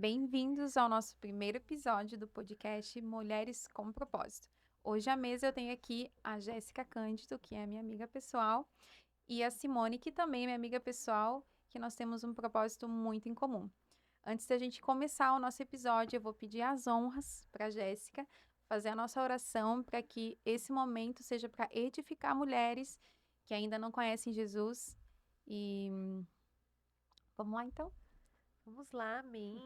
Bem-vindos ao nosso primeiro episódio do podcast Mulheres com Propósito. Hoje à mesa eu tenho aqui a Jéssica Cândido, que é minha amiga pessoal, e a Simone, que também é minha amiga pessoal, que nós temos um propósito muito em comum. Antes da gente começar o nosso episódio, eu vou pedir as honras para a Jéssica, fazer a nossa oração para que esse momento seja para edificar mulheres que ainda não conhecem Jesus. E vamos lá então? Vamos lá, amém.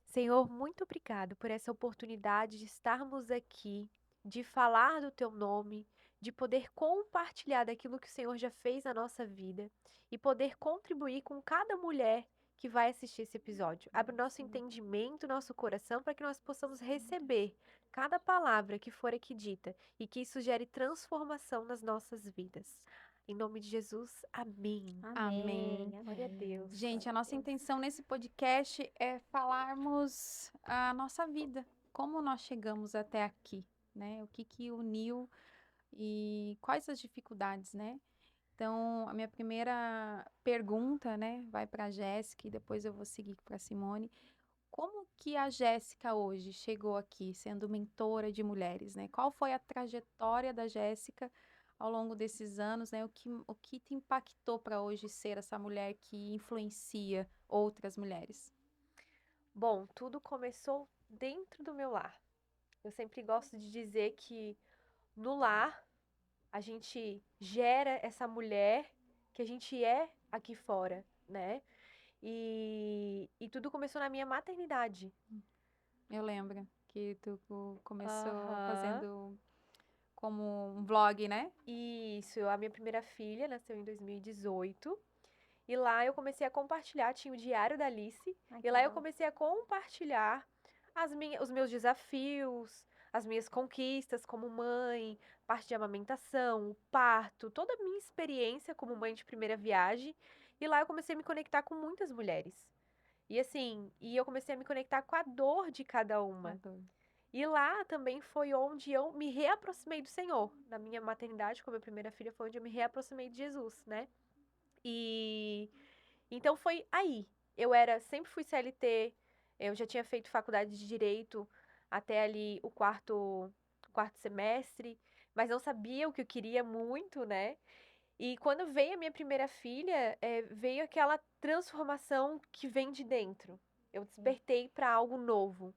Senhor, muito obrigado por essa oportunidade de estarmos aqui, de falar do teu nome, de poder compartilhar daquilo que o Senhor já fez na nossa vida e poder contribuir com cada mulher que vai assistir esse episódio. Abre o nosso entendimento, nosso coração, para que nós possamos receber cada palavra que for aqui dita e que isso gere transformação nas nossas vidas. Em nome de Jesus, amém. Amém. Glória a Deus. Gente, a nossa intenção nesse podcast é falarmos a nossa vida, como nós chegamos até aqui, né? O que uniu e quais as dificuldades, né? Então, a minha primeira pergunta, né, vai para a Jéssica e depois eu vou seguir para a Simone. Como que a Jéssica hoje chegou aqui sendo mentora de mulheres, né? Qual foi a trajetória da Jéssica ao longo desses anos, né? O que te impactou para hoje ser essa mulher que influencia outras mulheres? Bom, tudo começou dentro do meu lar. Eu sempre gosto de dizer que no lar a gente gera essa mulher que a gente é aqui fora, né? E tudo começou na minha maternidade. Eu lembro que tu começou Aham. fazendo como um vlog, né? Isso, a minha primeira filha nasceu em 2018. E lá eu comecei a compartilhar, tinha o Diário da Alice. Ai, E que lá eu legal. comecei a compartilhar os meus desafios, as minhas conquistas como mãe, parte de amamentação, o parto, toda a minha experiência como mãe de primeira viagem. E lá eu comecei a me conectar com muitas mulheres. E assim, eu comecei a me conectar com a dor de cada uma. Adoro. E lá também foi onde eu me reaproximei do Senhor. Na minha maternidade, com a minha primeira filha, foi onde eu me reaproximei de Jesus, né? E então foi aí. Sempre fui CLT, eu já tinha feito faculdade de Direito até ali o quarto semestre, mas não sabia o que eu queria muito, né? E quando veio a minha primeira filha, veio aquela transformação que vem de dentro. Eu despertei para algo novo.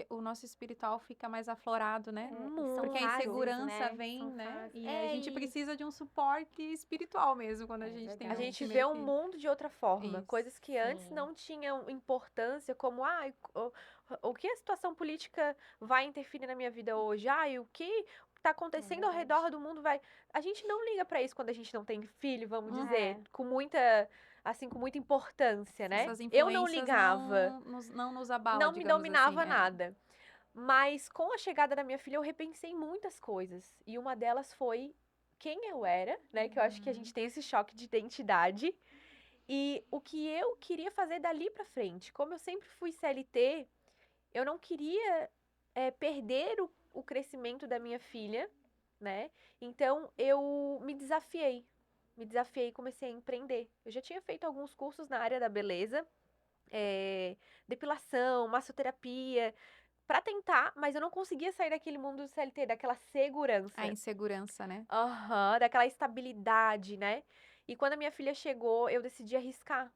O nosso espiritual fica mais aflorado, né? E são Porque a fases, insegurança né? vem, São né? fases. E a gente E precisa de um suporte espiritual mesmo quando a É gente tem a um verdade. gente vê primeiro o filho. mundo de outra forma, Isso. coisas que antes Sim. não tinham importância, como o que a situação política vai interferir na minha vida hoje? O que está acontecendo ao verdade. redor do mundo vai. A gente não liga para isso quando a gente não tem filho, vamos dizer, É. com muita importância, né? Essas Eu não influências ligava, não nos abala, não me digamos assim. dominava nada. Mas com a chegada da minha filha, eu repensei muitas coisas. E uma delas foi quem eu era, né? Que eu acho que a gente tem esse choque de identidade. E o que eu queria fazer dali pra frente. Como eu sempre fui CLT, eu não queria perder o crescimento da minha filha, né? Então eu me desafiei. Me desafiei e comecei a empreender. Eu já tinha feito alguns cursos na área da beleza, depilação, massoterapia, pra tentar, mas eu não conseguia sair daquele mundo do CLT, daquela segurança. A insegurança, né? Aham, daquela estabilidade, né? E quando a minha filha chegou, eu decidi arriscar.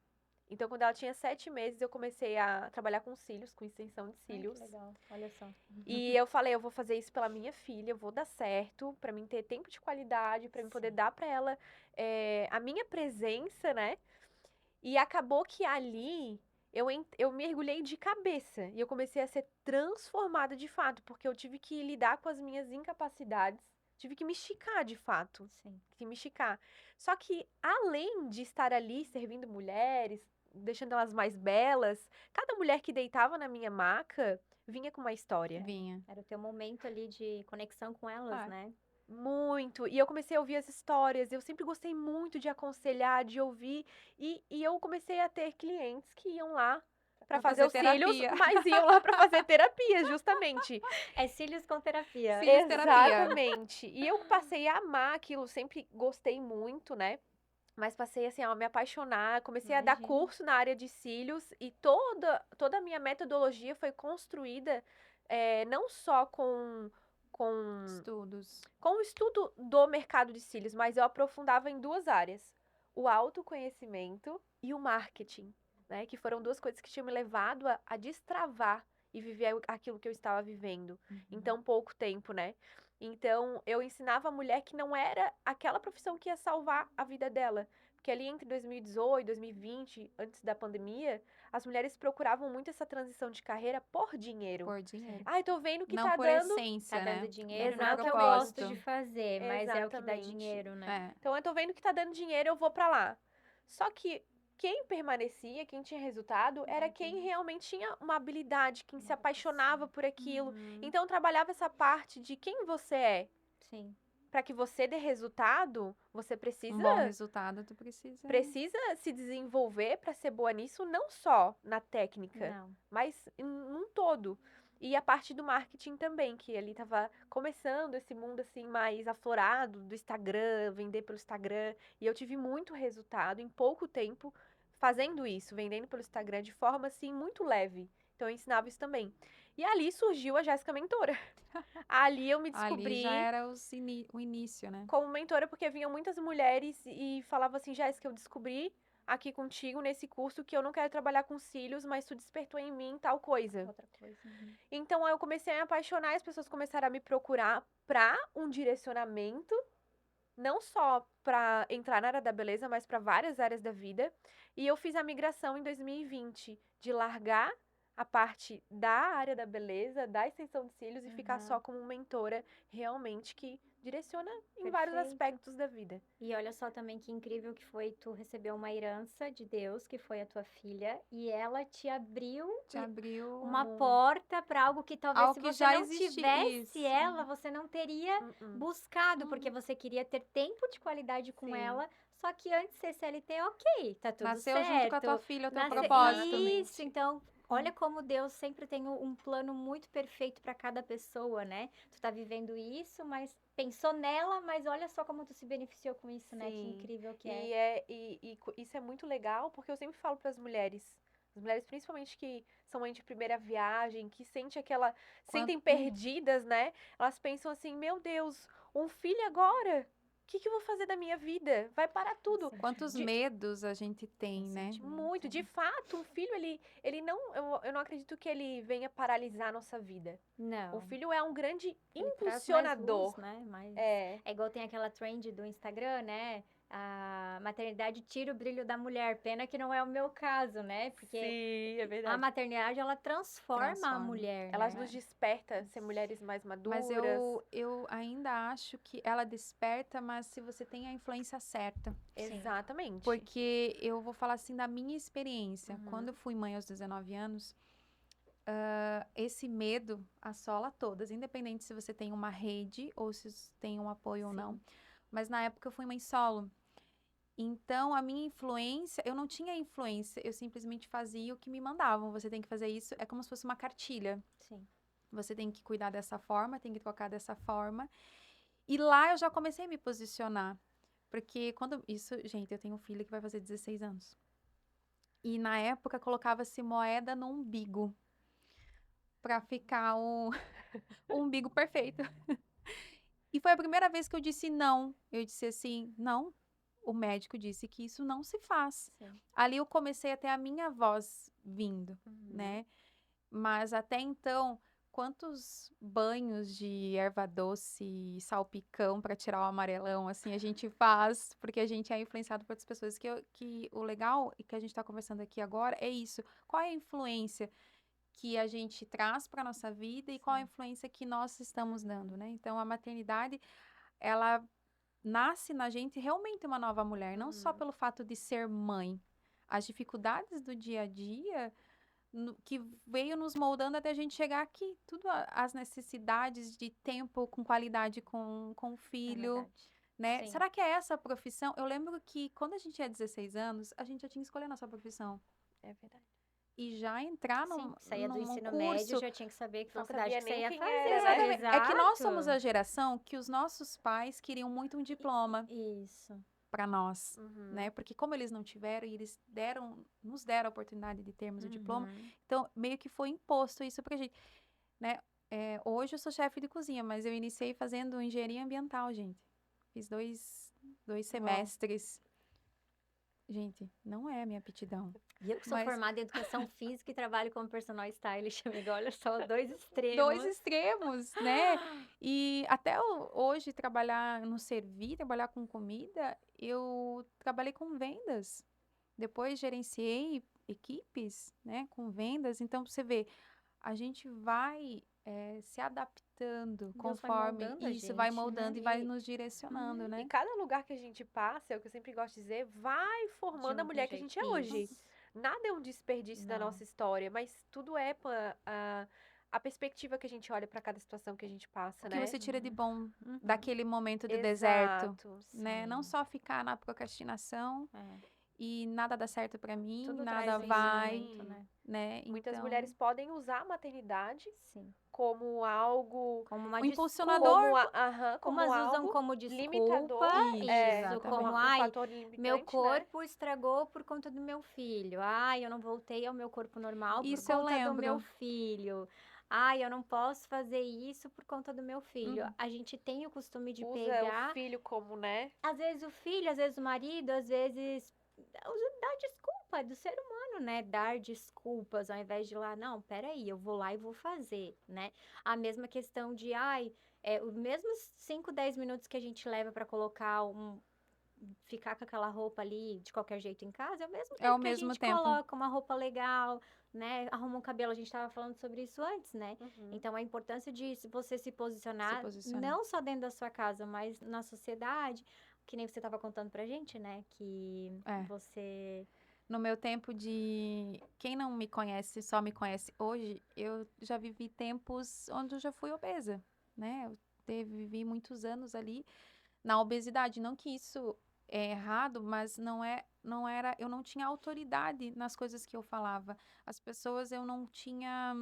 Então, quando ela tinha 7 meses, eu comecei a trabalhar com cílios, com extensão de Ai, cílios. que legal. Olha só. E eu falei, eu vou fazer isso pela minha filha, eu vou dar certo, pra mim ter tempo de qualidade, pra mim poder Sim. dar pra ela a minha presença, né? E acabou que ali eu mergulhei de cabeça e eu comecei a ser transformada de fato, porque eu tive que lidar com as minhas incapacidades, tive que me esticar de fato, Sim. que me esticar. Só que além de estar ali servindo mulheres, deixando elas mais belas, cada mulher que deitava na minha maca vinha com uma história. Vinha. Era o teu momento ali de conexão com elas, Ah, né? Muito. E eu comecei a ouvir as histórias. Eu sempre gostei muito de aconselhar, de ouvir. E eu comecei a ter clientes que iam lá pra pra fazer fazer os cílios, terapia. mas iam lá pra fazer terapia, justamente. É cílios com terapia. Cílios terapia. Exatamente. E eu passei a amar aquilo, sempre gostei muito, né? Mas passei, assim, a me apaixonar, comecei a dar Imagino. curso na área de cílios e toda a minha metodologia foi construída não só com, Estudos. com o estudo do mercado de cílios, mas eu aprofundava em duas áreas: o autoconhecimento e o marketing, né? Que foram duas coisas que tinham me levado a destravar e viver aquilo que eu estava vivendo em tão pouco tempo, né? Então, eu ensinava a mulher que não era aquela profissão que ia salvar a vida dela. Porque ali entre 2018 e 2020, antes da pandemia, as mulheres procuravam muito essa transição de carreira por dinheiro. Por dinheiro. Ai, tô vendo que Não tá por dando. Tá essência, dando né? dinheiro, Por não é o que eu propósito. gosto de fazer, mas é o que dá Exatamente. dinheiro, né? É. Então, eu tô vendo que tá dando dinheiro, eu vou pra lá. Só que quem permanecia, quem tinha resultado, era quem realmente tinha uma habilidade, quem se apaixonava por aquilo. Uhum. Então, eu trabalhava essa parte de quem você é. Sim. Para que você dê resultado, você Um bom resultado, tu precisa se desenvolver para ser boa nisso, não só na técnica, Não. mas num todo. E a parte do marketing também, que ali tava começando esse mundo assim mais aflorado do Instagram, vender pelo Instagram, e eu tive muito resultado em pouco tempo fazendo isso, vendendo pelo Instagram de forma assim muito leve. Então eu ensinava isso também. E ali surgiu a Jéssica Mentora. Ali eu me Ali já descobri era o início, né? como mentora, porque vinham muitas mulheres e falavam assim: Jéssica, eu descobri aqui contigo nesse curso que eu não quero trabalhar com cílios, mas tu despertou em mim tal coisa. Outra coisa. Uhum. Então aí eu comecei a me apaixonar e as pessoas começaram a me procurar pra um direcionamento, não só pra entrar na área da beleza, mas pra várias áreas da vida. E eu fiz a migração em 2020 de largar a parte da área da beleza, da extensão de cílios e ficar só como mentora realmente que direciona em vários Perfeito. aspectos da vida. E olha só também que incrível que foi, tu recebeu uma herança de Deus, que foi a tua filha, e ela te abriu Te abriu uma Muito. porta para algo que talvez Algo se que você já não existia, tivesse isso. ela, você não teria Uh-uh. buscado, porque você queria ter tempo de qualidade com Sim. ela. Só que antes de ser CLT, ok, tá tudo Nasceu certo. junto com a tua filha, o teu Nasce- propósito. Isso, então, olha como Deus sempre tem um plano muito perfeito para cada pessoa, né? Tu tá vivendo isso, mas pensou nela, mas olha só como tu se beneficiou com isso, né? Que Sim. incrível que é. Isso é muito legal, porque eu sempre falo para as mulheres principalmente que são mães de primeira viagem, que sentem perdidas, né? Elas pensam assim: meu Deus, um filho agora? O que eu vou fazer da minha vida? Vai parar tudo. Quantos De- medos a gente tem, né? Muito. De fato, um filho, ele não. Eu não acredito que ele venha paralisar a nossa vida. Não. O filho é um grande Ele traz mais impulsionador. luz, né? É. É igual tem aquela trend do Instagram, né? A maternidade tira o brilho da mulher. Pena que não é o meu caso, né? Porque Sim, é a verdade. maternidade, ela transforma a Transforma. mulher, Elas né? nos despertam a ser mulheres mais maduras. Mas eu ainda acho que ela desperta, mas se você tem a influência certa. Exatamente. Porque eu vou falar assim da minha experiência. Uhum. Quando eu fui mãe aos 19 anos, esse medo assola todas, independente se você tem uma rede ou se tem um apoio ou não. Mas na época eu fui mãe solo. Então, a minha influência, eu não tinha influência, eu simplesmente fazia o que me mandavam. Você tem que fazer isso, é como se fosse uma cartilha. Sim. Você tem que cuidar dessa forma, tem que tocar dessa forma. E lá eu já comecei a me posicionar. Porque gente, eu tenho um filho que vai fazer 16 anos. E na época colocava-se moeda no umbigo. Pra ficar o umbigo perfeito. E foi a primeira vez que eu disse não. Eu disse assim, não. O médico disse que isso não se faz. Sim. Ali eu comecei a ter a minha voz vindo, né? Mas até então, quantos banhos de erva doce e salpicão para tirar o amarelão, assim, a gente faz, porque a gente é influenciado por outras pessoas. Que o legal e que a gente está conversando aqui agora é isso. Qual é a influência que a gente traz para nossa vida e qual a influência que nós estamos dando, né? Então, a maternidade, ela nasce na gente realmente uma nova mulher, não só pelo fato de ser mãe. As dificuldades do dia a dia que veio nos moldando até a gente chegar aqui. Tudo as necessidades de tempo com qualidade com o filho, né? Sim. Será que é essa a profissão? Eu lembro que quando a gente tinha 16 anos, a gente já tinha que escolher a nossa profissão. É verdade. E já entrar Sim, saía do num ensino curso... médio, já tinha que saber que Não faculdade sabia que você nem ia quem fazer. era. Exatamente. É que nós somos a Exato. geração que os nossos pais queriam muito um diploma. Isso. para nós, Uhum. né? Porque como eles não tiveram e eles nos deram a oportunidade de termos o diploma, Uhum. então meio que foi imposto isso pra gente, né? Hoje eu sou chefe de cozinha, mas eu iniciei fazendo engenharia ambiental, gente. Fiz dois Uau. semestres. Gente, não é a minha aptidão. E eu que sou Mas formada em educação física e trabalho como personal stylist, amiga. Olha só, dois dois extremos. extremos, né? E até hoje trabalhar no servir, trabalhar com comida, eu trabalhei com vendas. Depois gerenciei equipes, né, com vendas. Então, você vê, a gente vai se adaptando Deus vai conforme moldando a isso vai gente, moldando né? e vai E, nos direcionando, e né? cada lugar que a gente passa, é o que eu sempre gosto de dizer, vai De formando a algum mulher que a jeito. gente é hoje. Isso. Nada é um desperdício da Não. nossa história, mas tudo é a perspectiva que a gente olha para cada situação que a gente passa, O que né? você tira de Uhum. bom Uhum. daquele momento de deserto, Exato. né? Não Sim. só ficar na procrastinação É. e nada dá certo pra mim, Tudo nada traz um vai, ensinamento, né? né? Muitas Então, mulheres podem usar a maternidade Sim. como algo, Como uma o desculpa. impulsionador, como Umas usam algo como desculpa, limitador, isso, como como, exatamente. um ai, fator meu limitante, né? corpo estragou por conta do meu filho. Ai, eu não voltei ao meu corpo normal por Isso eu conta do meu lembro. filho. Ai, eu não posso fazer isso por conta do meu filho. Uhum. A gente tem o costume de Usa o pegar, filho como, né? às vezes o filho, às vezes o marido, às vezes dá desculpa, é do ser humano, né? Dar desculpas ao invés de ir lá, não, peraí, eu vou lá e vou fazer, né? A mesma questão de, ai, os mesmos 5, 10 minutos que a gente leva pra colocar ficar com aquela roupa ali de qualquer jeito em casa, é o mesmo É ao tempo que a mesmo gente tempo. coloca uma roupa legal, né? Arruma um cabelo, a gente tava falando sobre isso antes, né? Uhum. Então, a importância de você se posicionar, posicionar. não só dentro da sua casa, mas na sociedade, que nem você tava contando pra gente, né? Que É. você... No meu tempo de. Quem não me conhece, só me conhece hoje, eu já vivi tempos onde eu já fui obesa, né? Vivi muitos anos ali na obesidade. Não que isso é errado, mas não era, eu não tinha autoridade nas coisas que eu falava. As pessoas eu não tinha,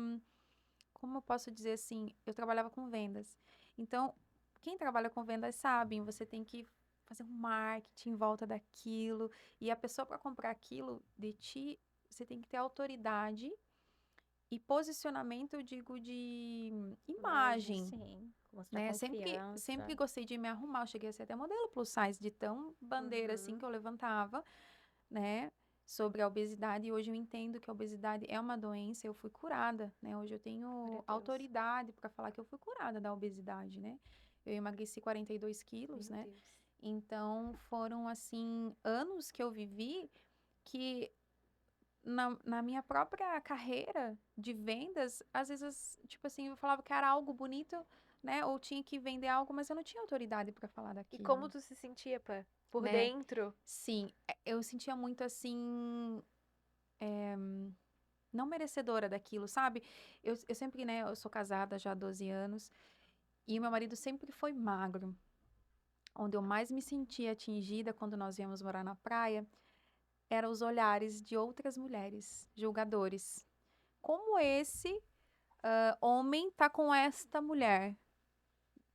como eu posso dizer assim, eu trabalhava com vendas. Então, quem trabalha com vendas sabem, você tem que fazer um marketing em volta daquilo, e a pessoa para comprar aquilo de ti, você tem que ter autoridade e posicionamento, eu digo, de imagem, Sim, mostrar né? Sempre confiança. gostei de me arrumar. Eu cheguei a ser até modelo plus size, de tão bandeira assim Uhum. que eu levantava, né? Sobre a obesidade. E hoje eu entendo que a obesidade é uma doença. Eu fui curada, né? Hoje eu Glória a tenho Deus. autoridade para falar que eu fui curada da obesidade, né? Eu emagreci 42 quilos, Meu né? Deus. Então foram assim anos que eu vivi que na minha própria carreira de vendas, às vezes, tipo assim, eu falava que era algo bonito, né? Ou tinha que vender algo, mas eu não tinha autoridade para falar E como daquilo, tu se sentia, Pá? Por né? dentro? Sim, eu sentia muito assim, não merecedora daquilo, sabe? Eu sempre, né? Eu sou casada já há 12 anos e o meu marido sempre foi magro. Onde eu mais me sentia atingida quando nós íamos morar na praia eram os olhares de outras mulheres, julgadores. Como esse homem tá com esta mulher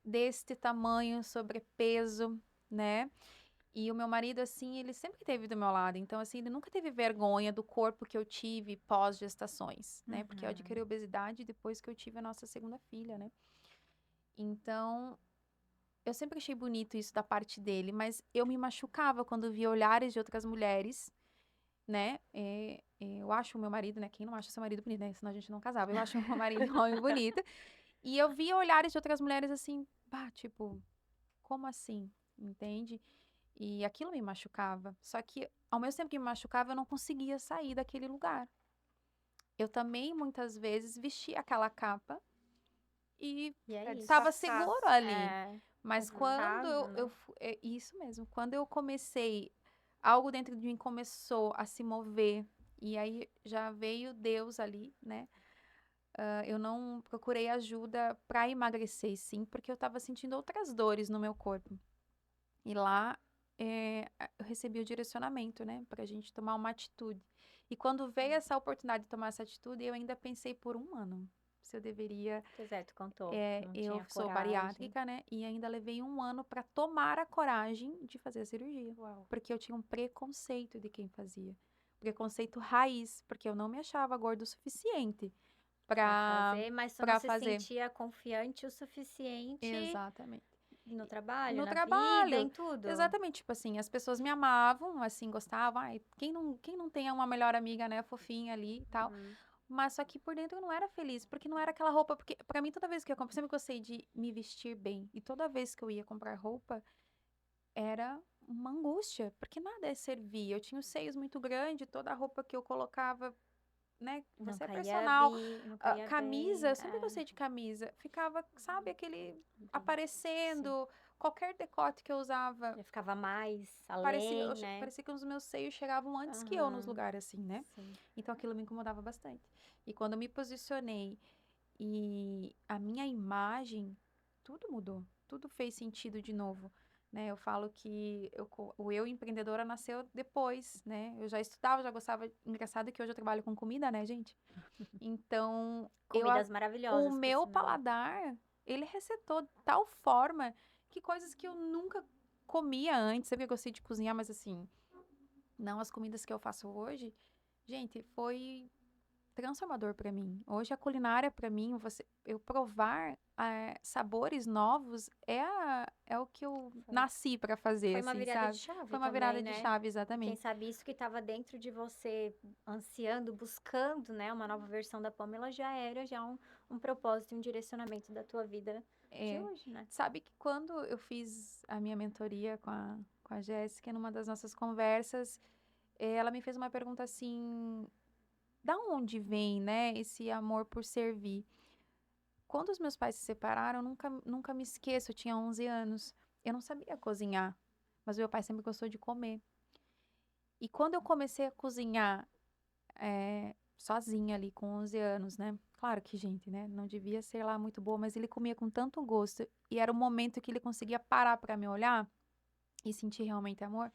deste tamanho, sobrepeso, né? E o meu marido, assim, ele sempre esteve do meu lado. Então, assim, ele nunca teve vergonha do corpo que eu tive pós-gestações, né? Porque eu adquiri obesidade depois que eu tive a nossa segunda filha, né? Então, eu sempre achei bonito isso da parte dele, mas eu me machucava quando via olhares de outras mulheres, né? Eu acho o meu marido, né? Quem não acha seu marido bonito, né? Senão a gente não casava. Eu acho o meu marido um homem bonito. E eu via olhares de outras mulheres assim, pá, tipo, como assim? Entende? E aquilo me machucava. Só que, ao mesmo tempo que me machucava, eu não conseguia sair daquele lugar. Eu também, muitas vezes, vestia aquela capa e E é Pra isso. estava disfarçar. seguro ali. É, Mas quando confortável, né? isso mesmo, quando eu comecei, algo dentro de mim começou a se mover, e aí já veio Deus ali, né? Eu não procurei ajuda para emagrecer, sim, porque eu estava sentindo outras dores no meu corpo. E lá eu recebi o direcionamento, né, para a gente tomar uma atitude. E quando veio essa oportunidade de tomar essa atitude, eu ainda pensei por um ano se eu deveria. Pois é, tu contou. Não Eu tinha sou coragem. bariátrica, né? E ainda levei 1 ano para tomar a coragem de fazer a cirurgia. Uau. Porque eu tinha um preconceito de quem fazia. Preconceito raiz, porque eu não me achava gorda o suficiente Pra para fazer, mas tu não para se fazer. sentia confiante o suficiente Exatamente. no trabalho, No na vida, trabalho, em tudo. exatamente, tipo assim, as pessoas me amavam, assim, gostavam, ai, quem não tem uma melhor amiga, né, fofinha ali e tal, Uhum. mas só que por dentro eu não era feliz, porque não era aquela roupa, porque pra mim toda vez que eu compro, sempre gostei de me vestir bem, e toda vez que eu ia comprar roupa, era uma angústia, porque nada é servir, eu tinha os seios muito grandes, toda a roupa que eu colocava, né, Não você é caía personal, não caía camisa, bem. eu sempre gostei de camisa, ficava, sabe, aquele Entendi. aparecendo, qualquer decote que eu usava, Já ficava mais parecia, além, né? parecia que os meus seios chegavam antes que eu nos Aham, lugares assim, né? sim. Então aquilo me incomodava bastante. E quando eu me posicionei e a minha imagem, tudo mudou, tudo fez sentido de novo. Né, eu falo que o eu empreendedora nasceu depois, né? Eu já estudava, já gostava. Engraçado que hoje eu trabalho com comida, né, gente? Então, Comidas o maravilhosas, por meu sinal. paladar, ele resetou de tal forma que coisas que eu nunca comia antes, sempre gostei de cozinhar, mas assim, não as comidas que eu faço hoje, gente, foi transformador para mim. Hoje a culinária para mim, eu provar sabores novos é o que eu Foi. nasci para fazer, Foi uma assim, virada de sabe? chave Foi uma também, virada de né? chave, Quem exatamente. sabe isso que estava dentro de você, ansiando, buscando, né? Uma nova versão da Pamela já era já um propósito e um direcionamento da tua vida de É, hoje, né? sabe que quando eu fiz a minha mentoria com a Jéssica, numa das nossas conversas, ela me fez uma pergunta assim, da onde vem, né, esse amor por servir? Quando os meus pais se separaram, eu nunca me esqueço, eu tinha 11 anos. Eu não sabia cozinhar, mas meu pai sempre gostou de comer. E quando eu comecei a cozinhar sozinha ali, com 11 anos, né? Claro que, gente, né? Não devia ser lá muito boa, mas ele comia com tanto gosto. E era o momento que ele conseguia parar para me olhar e sentir realmente amor.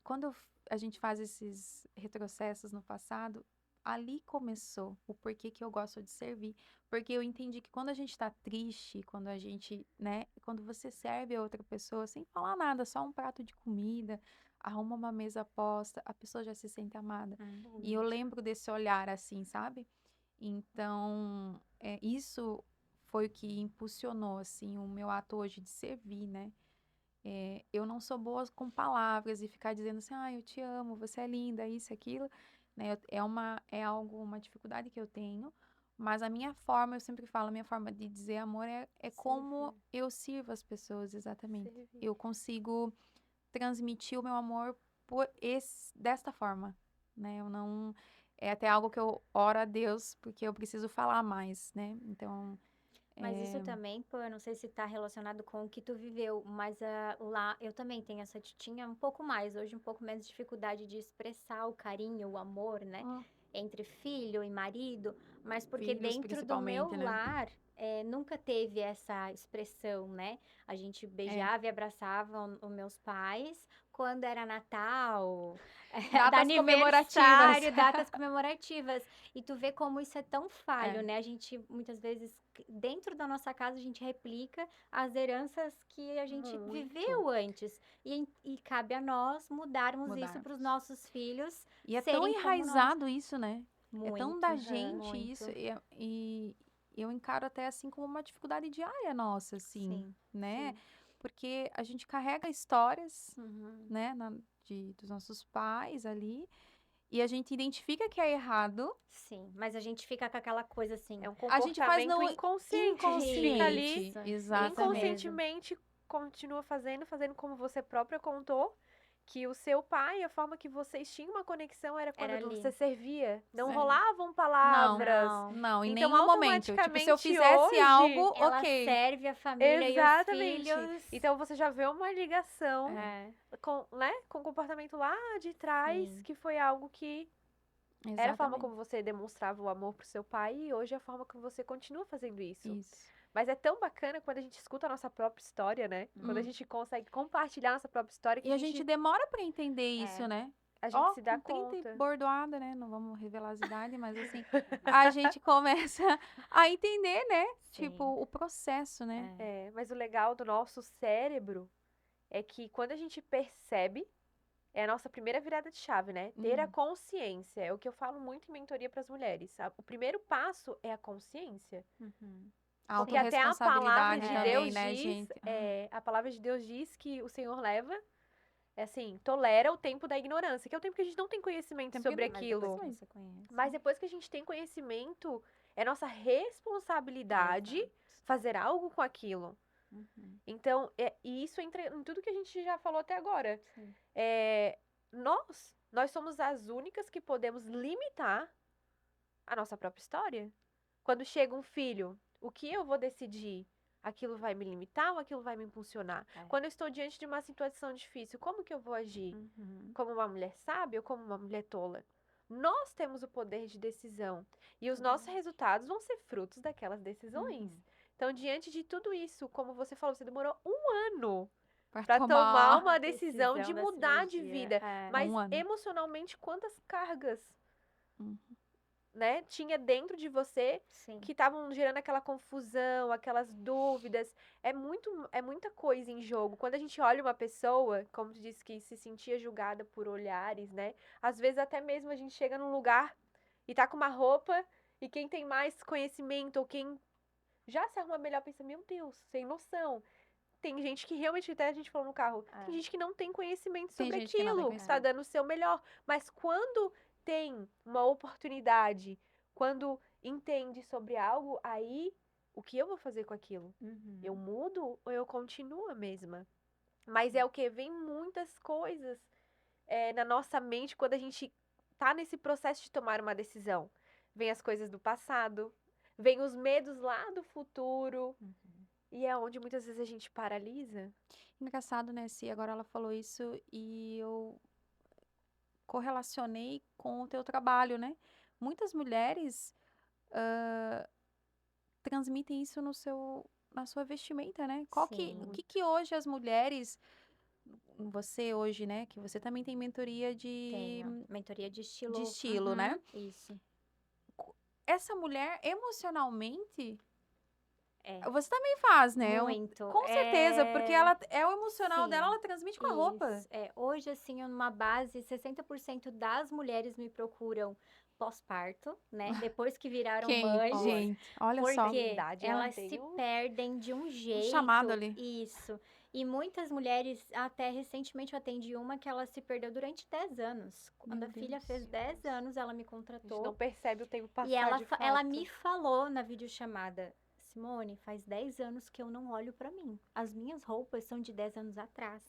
Quando a gente faz esses retrocessos no passado, ali começou o porquê que eu gosto de servir. Porque eu entendi que quando a gente tá triste, quando a gente, né, quando você serve a outra pessoa sem falar nada, só um prato de comida, arruma uma mesa posta, a pessoa já se sente amada. E eu lembro desse olhar assim, sabe? Então, isso foi o que impulsionou, assim, o meu ato hoje de servir, né? Eu não sou boa com palavras e ficar dizendo assim, ah, eu te amo, você é linda, isso, aquilo, né? Uma dificuldade que eu tenho, mas a minha forma, eu sempre falo, a minha forma de dizer amor é como Servir. eu sirvo as pessoas, exatamente. Servir. Eu consigo transmitir o meu amor desta forma, né? Eu não. É até algo que eu oro a Deus, porque eu preciso falar mais, né? Então, Mas isso também, pô, eu não sei se tá relacionado com o que tu viveu, mas lá eu também tenho tinha um pouco mais, hoje um pouco menos dificuldade de expressar o carinho, o amor, né? ah, Entre filho e marido, mas porque filhos dentro do meu principalmente, né? lar nunca teve essa expressão, né? A gente É. beijava e abraçava os meus pais quando era Natal, Datas comemorativas. aniversário, datas comemorativas. E tu vê como isso é tão falho, É, né? A gente, muitas vezes, dentro da nossa casa, a gente replica as heranças que a gente Muito. viveu antes. E cabe a nós mudarmos isso para os mudarmos. nossos filhos E é tão serem como nós. enraizado isso, né? É tão Muito, da Aham. gente isso. muito. E eu encaro até assim como uma dificuldade diária nossa, assim, Sim, né? sim. Porque a gente carrega histórias, Uhum. né, dos nossos pais ali, e a gente identifica que é errado, Sim, mas a gente fica com aquela coisa assim. É um a gente faz comportamento no inconsciente. A gente fica ali inconsciente. Isso Exatamente. mesmo. inconscientemente continua fazendo como você própria contou, que o seu pai, a forma que vocês tinham uma conexão era quando Era ali. você servia. Não É. rolavam Não, palavras. Não. não, em Então, nenhum momento. Tipo, se eu automaticamente fizesse algo, hoje. Ela ok. serve a família e os Exatamente. filhos. Então você já vê uma ligação É, com, né, com o comportamento lá de trás, sim. que foi algo que era a forma Exatamente. como você demonstrava o amor pro seu pai e hoje é a forma que você continua fazendo isso. Isso. Mas é tão bacana quando a gente escuta a nossa própria história, né? Quando a gente consegue compartilhar a nossa própria história, que E a gente demora pra entender isso, É. né? a gente Ó, se dá com 30 e conta. bordoada, né? Não vamos revelar as idades, mas assim, a gente começa a entender, né? Tipo, Sim. o processo, né? Mas o legal do nosso cérebro é que quando a gente percebe, é a nossa primeira virada de chave, né? Ter a consciência. É o que eu falo muito em mentoria para as mulheres. O primeiro passo é a consciência. Uhum. A Porque até a palavra autorresponsabilidade de também, Deus né, diz, gente? a palavra de Deus diz que o Senhor leva, assim, tolera o tempo da ignorância, que é o tempo que a gente não tem conhecimento Tempo que sobre não- Mas depois aquilo. que você conhece. Mas depois que a gente tem conhecimento, é nossa responsabilidade Exato. fazer algo com aquilo. Uhum. Então, e isso entra em tudo que a gente já falou até agora. Sim. Nós somos as únicas que podemos limitar a nossa própria história. Quando chega um filho, o que eu vou decidir? Aquilo vai me limitar ou aquilo vai me impulsionar? É. Quando eu estou diante de uma situação difícil, como que eu vou agir? Uhum. Como uma mulher sábia ou como uma mulher tola? Nós temos o poder de decisão. E os nossos resultados vão ser frutos daquelas decisões. Uhum. Então, diante de tudo isso, como você falou, você demorou um ano Pra para tomar uma A decisão de da mudar de cirurgia. vida. Mas Um ano. emocionalmente, quantas cargas, Uhum. né, tinha dentro de você Sim. que estavam gerando aquela confusão, aquelas dúvidas. É muita coisa em jogo. Quando a gente olha uma pessoa, como tu disse que se sentia julgada por olhares, né? Às vezes até mesmo a gente chega num lugar e tá com uma roupa e quem tem mais conhecimento ou quem já se arruma melhor pensa, meu Deus, sem noção. Tem gente que realmente, até a gente falou no carro, tem gente que não tem conhecimento Tem sobre gente que não tem aquilo, conhecimento. tá dando o seu melhor. Mas quando tem uma oportunidade, quando entende sobre algo, aí o que eu vou fazer com aquilo? Uhum. Eu mudo ou eu continuo a mesma? Mas é o que? Vem muitas coisas na nossa mente quando a gente tá nesse processo de tomar uma decisão. Vem as coisas do passado, vem os medos lá do futuro. Uhum. E é onde muitas vezes a gente paralisa. Engraçado, né, Si? Agora ela falou isso e eu correlacionei com o teu trabalho, né? Muitas mulheres transmitem isso na sua vestimenta, né? O Sim. que hoje as mulheres, você hoje, né? Que você também tem mentoria Tenho. Mentoria de estilo. estilo, Uhum. né? Isso. Essa mulher, emocionalmente, É. você também faz, né? Muito. Com certeza, porque ela é o emocional Sim. dela, ela transmite com a roupa. Isso. Hoje, assim, numa base, 60% das mulheres me procuram pós-parto, né? Depois que viraram mães. Gente, olha só. Porque Maternidade, ela elas tem se um- perdem de um jeito. chamado ali. Isso. E muitas mulheres, até recentemente eu atendi uma que ela se perdeu durante 10 anos. Quando Meu a filha Deus. fez 10 anos, ela me A gente contratou. não percebe o tempo passar E ela, de ela fato. me falou na videochamada, Simone, faz 10 anos que eu não olho pra mim. As minhas roupas são de 10 anos atrás.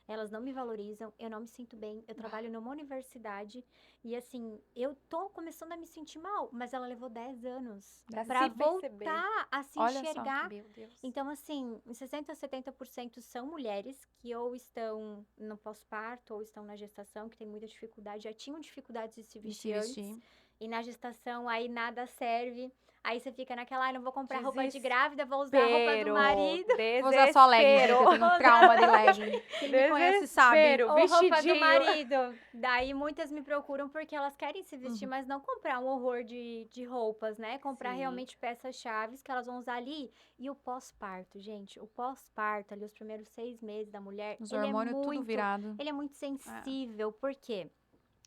Elas não me valorizam, eu não me sinto bem. Eu trabalho numa universidade e assim, eu tô começando a me sentir mal, mas ela levou 10 anos Pra pra se perceber. voltar a se Olha só. enxergar. Meu Deus. Então, assim, 60 a 70% são mulheres que ou estão no pós-parto ou estão na gestação, que tem muita dificuldade, já tinham dificuldades de se De se vestir antes. vestir. E na gestação, aí nada serve. Aí você fica naquela, ai, não vou comprar roupa de Desespero. grávida, vou usar a roupa do marido. Vou usar só legging, gente, eu tenho um trauma de legging. Quem me conhece sabe. Desespero. Ou roupa do Vestidinho. marido. Daí muitas me procuram porque elas querem se vestir, Uhum. mas não comprar um horror de roupas, né? Comprar Sim. realmente peças-chaves que elas vão usar ali. E o pós-parto, gente. O pós-parto, ali, os primeiros 6 meses da mulher, Os ele é hormônios tudo muito... virado. Ele é muito sensível, por quê?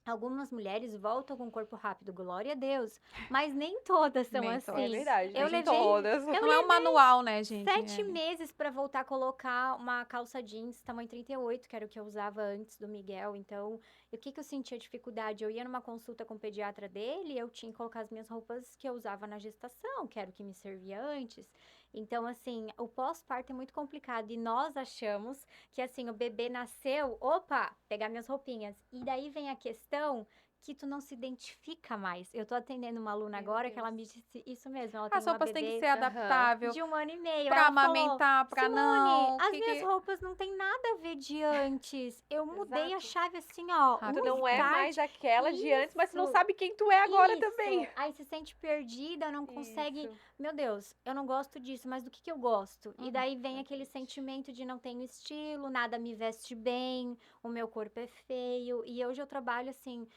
Algumas mulheres voltam com corpo rápido, glória a Deus, mas nem todas são Nem assim. todas. É verdade. Eu nem levei- todas. Não é um manual, né, gente? 7 É. meses pra voltar a colocar uma calça jeans tamanho 38, que era o que eu usava antes do Miguel. Então, o que eu sentia dificuldade? Eu ia numa consulta com o pediatra dele, eu tinha que colocar as minhas roupas que eu usava na gestação, que era o que me servia antes. Então, assim, o pós-parto é muito complicado e nós achamos que, assim, o bebê nasceu, opa, pegar minhas roupinhas. E daí vem a questão que tu não se identifica mais. Eu tô atendendo uma aluna Meu agora que ela Deus. me disse isso mesmo. Ela tem As uma roupas têm que bebê ser adaptável de 1 ano e meio. pra Ela falou, amamentar, pra Simone, não. as minhas roupas não tem nada a ver de antes. Eu mudei a Exato. chave assim, ó, Tu um não é start. mais aquela de antes, mas tu não Isso. sabe quem tu é agora Isso. também. Aí se sente perdida, não consegue. Isso. Meu Deus, eu não gosto disso, mas do que eu gosto? E Uhum, daí vem aquele exatamente. sentimento de não tenho estilo, nada me veste bem, o meu corpo é feio. E hoje eu trabalho assim,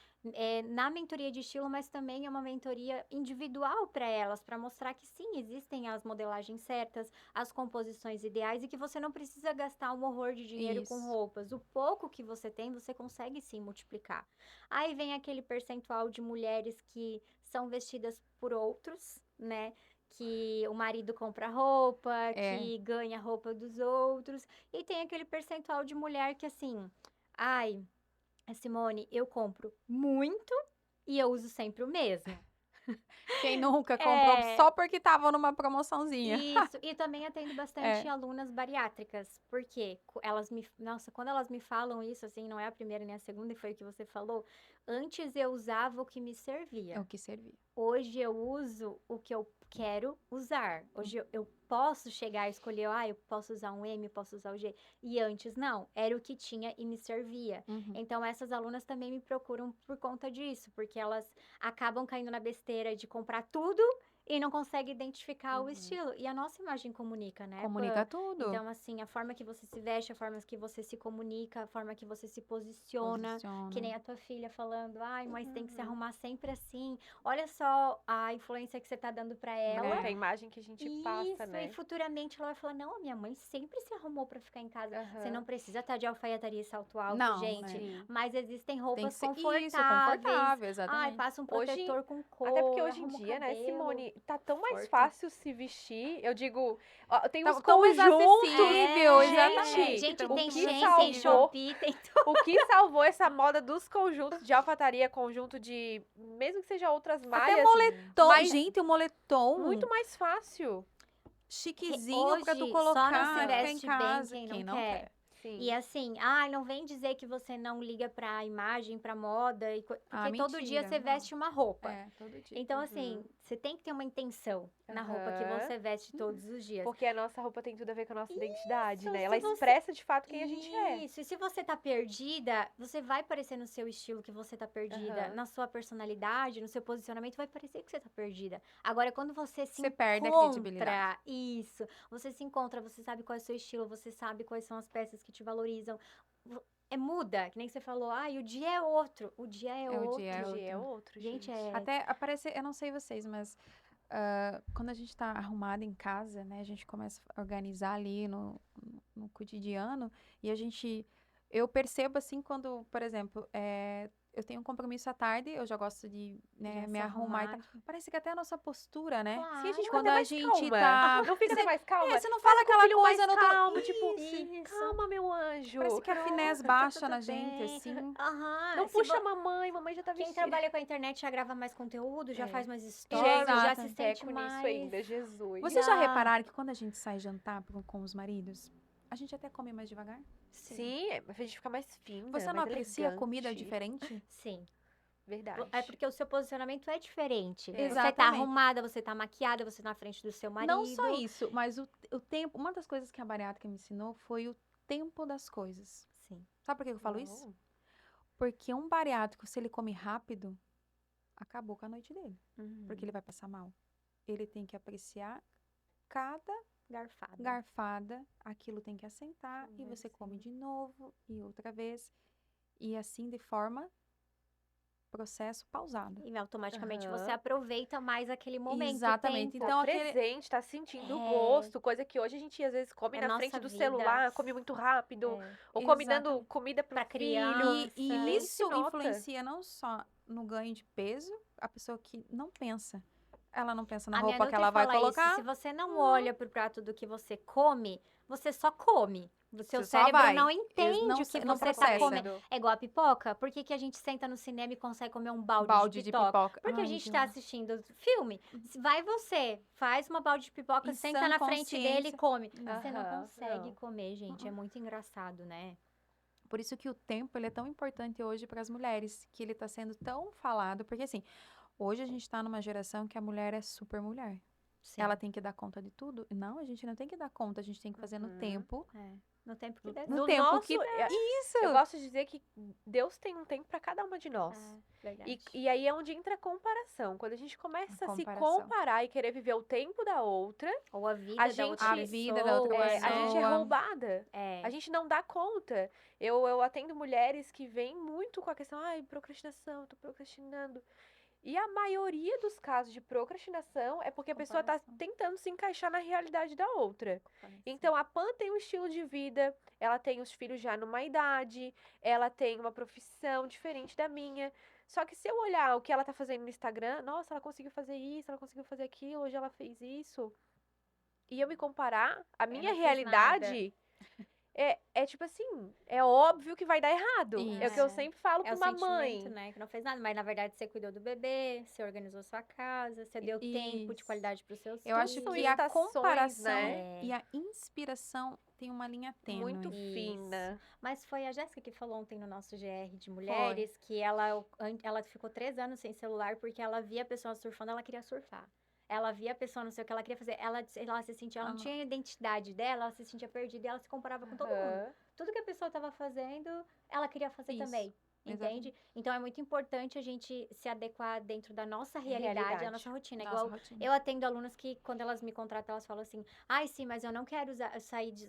na mentoria de estilo, mas também é uma mentoria individual para elas, para mostrar que sim, existem as modelagens certas, as composições ideais e que você não precisa gastar um horror de dinheiro com Isso. roupas. O pouco que você tem, você consegue sim multiplicar. Aí vem aquele percentual de mulheres que são vestidas por outros, né? Que o marido compra roupa, É. que ganha roupa dos outros. E tem aquele percentual de mulher que assim, ai, Simone, eu compro muito e eu uso sempre o mesmo. Quem nunca comprou É, só porque tava numa promoçãozinha. isso, e também atendo bastante É. alunas bariátricas, porque nossa, quando elas me falam isso, assim, não é a primeira nem a segunda, e foi o que você falou, antes eu usava o que me É servia. o que servia. Hoje eu uso o que eu quero usar. Hoje eu posso chegar a escolher, eu posso usar um M, posso usar o G. E antes não, era o que tinha e me servia. Uhum. Então essas alunas também me procuram por conta disso, porque elas acabam caindo na besteira de comprar tudo e não conseguem identificar o Uhum. estilo. E a nossa imagem comunica, né, Comunica Pan? tudo. Então, assim, a forma que você se veste, a forma que você se comunica, a forma que você se posiciona. Que nem a tua filha falando, ai, mas tem que se Uhum. arrumar sempre assim. Olha só a influência que você tá dando pra ela. Muita imagem que a gente passa, Isso, né? e futuramente ela vai falar, não, a minha mãe sempre se arrumou pra ficar em casa. Você Aham. não precisa estar de alfaiataria e salto alto, Não, gente. né? Sim. Mas existem Tem que roupas ser isso, confortáveis. confortável, Ai, exatamente. passa um Hoje, protetor com cor, até porque hoje em arruma o dia, né, cabelo. Simone, tá tão mais Conforto. fácil se vestir. Eu digo, ó, tem uns Tão mais conjuntos. acessível, Gente, Gente, o tem que Shein, tem salvou, Shopee, tem tudo. o que salvou essa moda dos conjuntos de alfataria, conjunto de, mesmo que seja outras Até malhas, moletom. mas Gente, o moletom muito mais fácil. chiquezinho pra tu Hoje, colocar só não se e ficar em veste bem casa. quem não quer. Sim. E assim, não vem dizer que você não liga pra imagem, pra moda, porque todo dia mentira, você não. veste uma roupa. É, todo dia. Então, Uhum. assim, você tem que ter uma intenção na roupa que Aham. você veste todos os dias. Porque a nossa roupa tem tudo a ver com a nossa identidade, Isso, né? se Ela você- expressa de fato quem a gente é. Isso, e se você tá perdida, você vai parecer no seu estilo que você tá perdida. Aham. Na sua personalidade, no seu posicionamento, vai parecer que você tá perdida. Agora, quando você se Você perde a encontra, credibilidade. isso, você se encontra, você sabe qual é o seu estilo, você sabe quais são as peças que te valorizam. Muda, que nem você falou, o dia é outro. O dia é O outro. dia é O dia é outro. outro, Gente, Até aparece, eu não sei vocês, mas quando a gente tá arrumada em casa, né? A gente começa a organizar ali no cotidiano e eu percebo assim quando, por exemplo, eu tenho um compromisso à tarde, eu já gosto de, né, Já me se arrumar e tal. arrumar. Parece que até a nossa postura, né? Claro. Sim, a gente fica Quando até a mais gente calma. tá- Não fica até mais calma? você não fala Fala com o aquela filho coisa, mais não tô- calmo, tipo, Isso. calma, meu anjo. Parece que a finesse Pronto, baixa tudo na gente, bem. assim. Aham. Não se puxa vo- mamãe já tá Quem vestida. trabalha com a internet já grava mais conteúdo, já É. faz mais Gente, stories, já Exato. se sente peco mais. nisso ainda, Jesus. Vocês já Já. repararam que quando a gente sai jantar com os maridos, a gente até come mais devagar? Sim, a gente fica mais fina, Você não mais aprecia a comida elegante. diferente? Sim. Verdade. É porque o seu posicionamento é diferente. É. Você tá Exatamente. arrumada, você tá maquiada, você tá na frente do seu marido. Não só isso, mas o tempo. Uma das coisas que a bariátrica me ensinou foi o tempo das coisas. Sim. Sabe por que eu falo isso? Não. Porque um bariátrico, se ele come rápido, acabou com a noite dele. Uhum. Porque ele vai passar mal. Ele tem que apreciar cada Garfada. garfada, aquilo tem que assentar e Uhum, você come sim. de novo e outra vez. E assim de forma processo pausado. E automaticamente Aham. você aproveita mais aquele momento. Exatamente. Tempo. Então, Tá aquele- presente, tá sentindo o É. gosto, coisa que hoje a gente às vezes come É na nossa frente do vida. celular, come muito rápido, É. ou come dando Exatamente. comida pro Pra filho. criança. E Nem nem se isso nota. influencia não só no ganho de peso, a pessoa que não pensa. Ela não pensa na A minha roupa que Nutri ela vai fala colocar. isso, se você não olha pro prato do que você come, você só come. O seu Você só cérebro vai. não Eles entende não o que se- não você tá processa. comendo. É igual a pipoca. Por que que a gente senta no cinema e consegue comer um balde, Balde de de pipoca? pipoca. Porque a Ai, gente Deus. tá assistindo filme. Vai você, faz uma balde de pipoca, Em senta sã na frente dele e consciência. come. Você não Aham, consegue não. comer, gente. É muito engraçado, né? Por isso que o tempo, ele é tão importante hoje para as mulheres, que ele está sendo tão falado, porque assim, hoje a gente está numa geração que a mulher é super mulher. Sim. Ela tem que dar conta de tudo? Não, a gente não tem que dar conta, a gente tem que fazer no tempo. É. No tempo que der. No No tempo nosso, que Isso! eu gosto de dizer que Deus tem um tempo para cada uma de nós. Verdade. E aí é onde entra a comparação. Quando a gente começa a se comparação. comparar e querer viver o tempo da outra, Ou a vida a da outra gente- A vida da outra pessoa. a gente é pessoa. roubada. É. A gente não dá conta. Eu atendo mulheres que vêm muito com a questão, ai, procrastinação, tô procrastinando. E a maioria dos casos de procrastinação é porque a pessoa tá Comparação. tentando se encaixar na realidade da outra. Então, a Pan tem um estilo de vida, ela tem os filhos já numa idade, ela tem uma profissão diferente da minha. Só que se eu olhar o que ela tá fazendo no Instagram, nossa, ela conseguiu fazer isso, ela conseguiu fazer aquilo, hoje ela fez isso. E eu me comparar, a minha não fiz realidade é tipo assim, é óbvio que vai dar errado. É o que eu Isso. sempre falo É pra o uma sentimento, mãe. né? Que não fez nada. Mas, na verdade, você cuidou do bebê, você organizou sua casa, você deu tempo de Isso. qualidade pros seus Eu acho São que a estações, comparação né? e a inspiração tem uma linha tênue. Muito Isso. fina. Mas foi a Jéssica que falou ontem no nosso GR de mulheres que ela ficou 3 anos sem celular porque ela via a pessoa surfando, ela queria surfar. Ela via a pessoa, não sei o que ela queria fazer. Ela se sentia, ela não Ah. tinha a identidade dela, ela se sentia perdida e ela se comparava com todo mundo. Aham. Tudo que a pessoa estava fazendo, ela queria fazer Isso, também. Entende? Então é muito importante a gente se adequar dentro da nossa realidade, da Realidade. nossa rotina. Nossa Igual rotina. eu atendo alunas que, quando elas me contratam, elas falam assim: ai, sim, mas eu não quero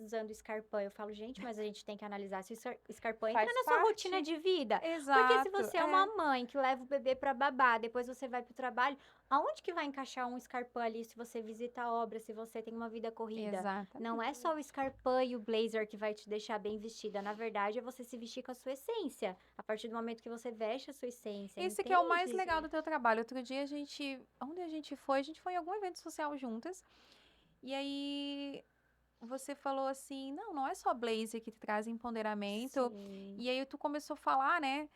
usando Scarpan. Eu falo, gente, mas a gente tem que analisar se o Scarpan entra Faz na sua parte. rotina de vida. Exato. Porque se você é uma mãe que leva o bebê pra babar, depois você vai pro trabalho, aonde que vai encaixar um Scarpan ali se você visita a obra, se você tem uma vida corrida? Exatamente. Não é só o Scarpan e o blazer que vai te deixar bem vestida. Na verdade, é você se vestir com a sua essência. A partir do momento que você veste a sua essência. Esse que é o mais entende? legal do teu trabalho. Outro dia onde a gente foi em algum evento social juntas. E aí você falou assim, não é só blazer que te traz empoderamento. Sim. E aí tu começou a falar, né,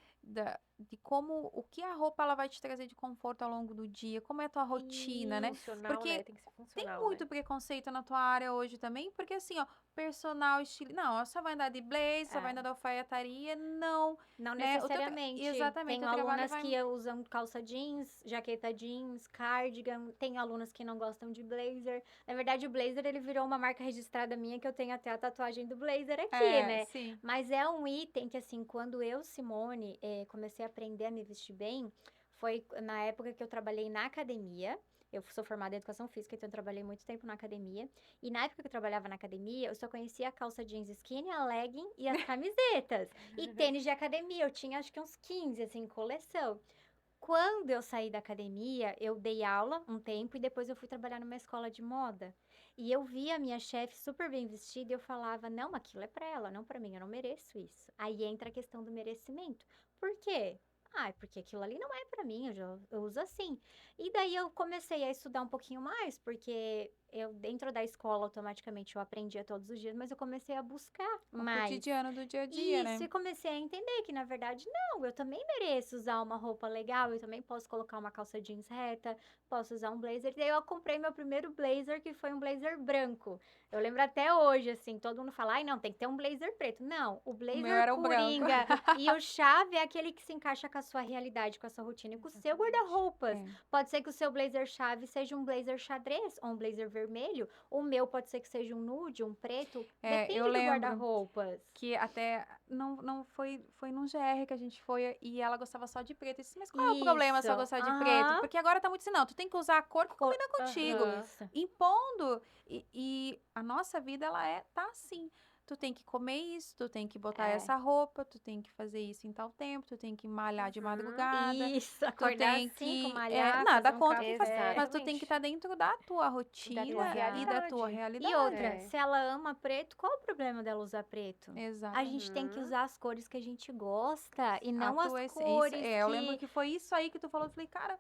de como, o que a roupa ela vai te trazer de conforto ao longo do dia, como é a tua rotina, né? Funcional, Porque né? Tem que ser Tem funcional, muito né? preconceito na tua área hoje também, porque assim, ó, personal, estilo, não, ela só vai andar de blazer, só vai andar de alfaiataria, não. Não né? necessariamente. Exatamente, Tenho o trabalho alunas vai- que usam calça jeans, jaqueta jeans, cardigan. Tenho alunas que não gostam de blazer. Na verdade, o blazer, ele virou uma marca registrada minha, que eu tenho até a tatuagem do blazer aqui, né? Sim. Mas é um item que, assim, quando eu, Simone, comecei a aprender a me vestir bem, foi na época que eu trabalhei na academia. Eu sou formada em educação física, então eu trabalhei muito tempo na academia. E na época que eu trabalhava na academia, eu só conhecia a calça jeans skinny, a legging e as camisetas. E tênis de academia, eu tinha acho que uns 15, assim, em coleção. Quando eu saí da academia, eu dei aula um tempo e depois eu fui trabalhar numa escola de moda. E eu via a minha chefe super bem vestida e eu falava, não, aquilo é pra ela, não pra mim, eu não mereço isso. Aí entra a questão do merecimento. Por quê? Ah, é porque aquilo ali não é pra mim, eu uso assim. E daí eu comecei a estudar um pouquinho mais, porque eu, dentro da escola, automaticamente eu aprendia todos os dias, mas eu comecei a buscar O mais. cotidiano do dia a dia, Isso, né? e comecei a entender que, na verdade, não, eu também mereço usar uma roupa legal, eu também posso colocar uma calça jeans reta, posso usar um blazer. E daí eu comprei meu primeiro blazer, que foi um blazer branco. Eu lembro até hoje, assim, todo mundo fala, ai, não, tem que ter um blazer preto. Não, o blazer era o branco. coringa e o chave é aquele que se encaixa com a sua realidade, com a sua rotina e com o seu guarda-roupas. É. Pode ser que o seu blazer chave seja um blazer xadrez ou um blazer vermelho. O meu pode ser que seja um nude, um preto. Depende eu do lembro guarda-roupas. Que até não foi num GR que a gente foi e ela gostava só de preto. Eu disse, mas qual é o problema só Isso, gostar de aham. preto? Porque agora tá muito assim, não, tu tem que usar a cor que combina contigo. Isso. Impondo. E a nossa vida, tá assim. Tu tem que comer isso, tu tem que botar É. essa roupa, tu tem que fazer isso em tal tempo, tu tem que malhar de madrugada. Isso, Tu acordar tem às 5, que. malhar, Nada fazer um contra café. quem faz, mas tu tem Exatamente. que estar dentro da tua rotina e da tua realidade. realidade. E outra, É. se ela ama preto, qual o problema dela usar preto? Exato. A gente tem que Uhum. usar as cores que a gente gosta e não A as tua essência. cores Eu lembro que foi isso aí que tu falou. Eu falei, cara,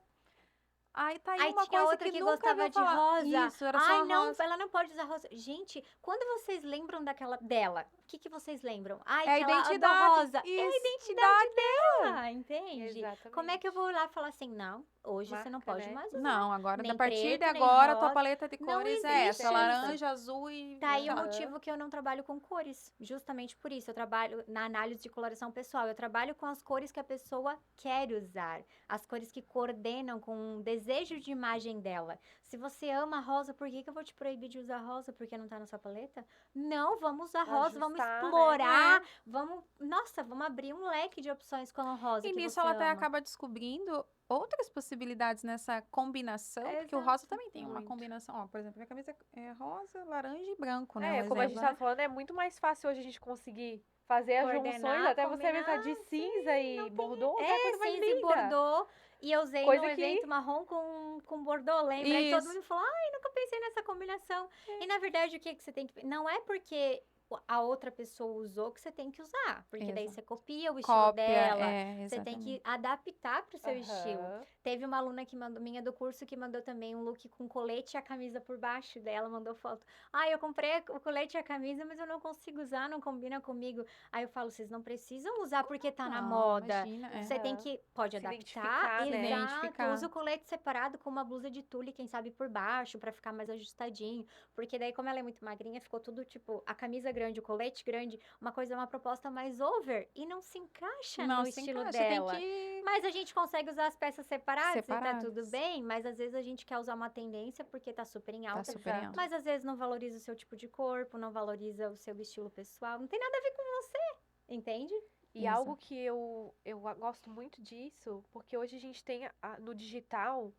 Aí tá aí Aí uma tinha coisa outra que nunca gostava ouviu de falar. rosa. Isso, era Ai, só não, rosa. ela não pode usar rosa. Gente, quando vocês lembram dela, o que vocês lembram? Ai, É a que ela da identidade. rosa. É a Isso, identidade dela, entende? Como é que eu Exatamente. vou lá e falar assim, não, hoje você não Marca, pode né? mais usar. Não, agora, a Nem partir de preto, nem agora, a tua rosa. paleta de Não cores é existe essa, isso. laranja, azul e Tá aí o tchau. motivo que eu não trabalho com cores, justamente por isso. Eu trabalho na análise de coloração pessoal. Eu trabalho com as cores que a pessoa quer usar, as cores que coordenam com o desejo de imagem dela. Se você ama rosa, por que eu vou te proibir de usar rosa porque não tá na sua paleta? Não, vamos usar rosa, vamos Ajustar, né? explorar, vamos abrir um leque de opções com a rosa E que nisso você ela até ama. acaba descobrindo outras possibilidades nessa combinação, porque o rosa Exato. também tem uma Muito. combinação. Ó, por exemplo, minha camisa é rosa, laranja e branco, né? Um Como a gente exemplo, tava né? falando, é muito mais fácil hoje a gente conseguir fazer as junções, Coordenar, até você mesmo tá de combinar, cinza e bordô, é a É, coisa mais cinza e linda. bordô. E eu usei Coisa no que- evento marrom com bordô, lembra? Aí todo Isso. mundo falou, ai, nunca pensei nessa combinação. E na verdade, o que você tem que... Não é porque a outra pessoa usou que você tem que usar. Porque daí Exato. você copia o estilo Cópia, dela. Você tem exatamente. que adaptar pro seu estilo. Aham. Teve uma aluna que mandou, minha do curso, que mandou também um look com colete e a camisa por baixo dela, mandou foto. Ai, eu comprei o colete e a camisa, mas eu não consigo usar, não combina comigo. Aí eu falo, vocês não precisam usar porque tá na Não, moda. imagina, é. Você tem Aham. que, pode Se adaptar, identificar, né? exato. Identificar. Usa o colete separado com uma blusa de tule, quem sabe por baixo, pra ficar mais ajustadinho. Porque daí, como ela é muito magrinha, ficou tudo tipo, a camisa grande, o colete grande, uma proposta mais over. E não se encaixa Não no se estilo encaixa, dela. tem que Mas a gente consegue usar as peças separadas e tá tudo separadas. bem, mas às vezes a gente quer usar uma tendência porque tá super em Tá alta. super em Exato. alta. Mas às vezes não valoriza o seu tipo de corpo, não valoriza o seu estilo pessoal. Não tem nada a ver com você, entende? E Exato. algo que eu gosto muito disso, porque hoje a gente tem no digital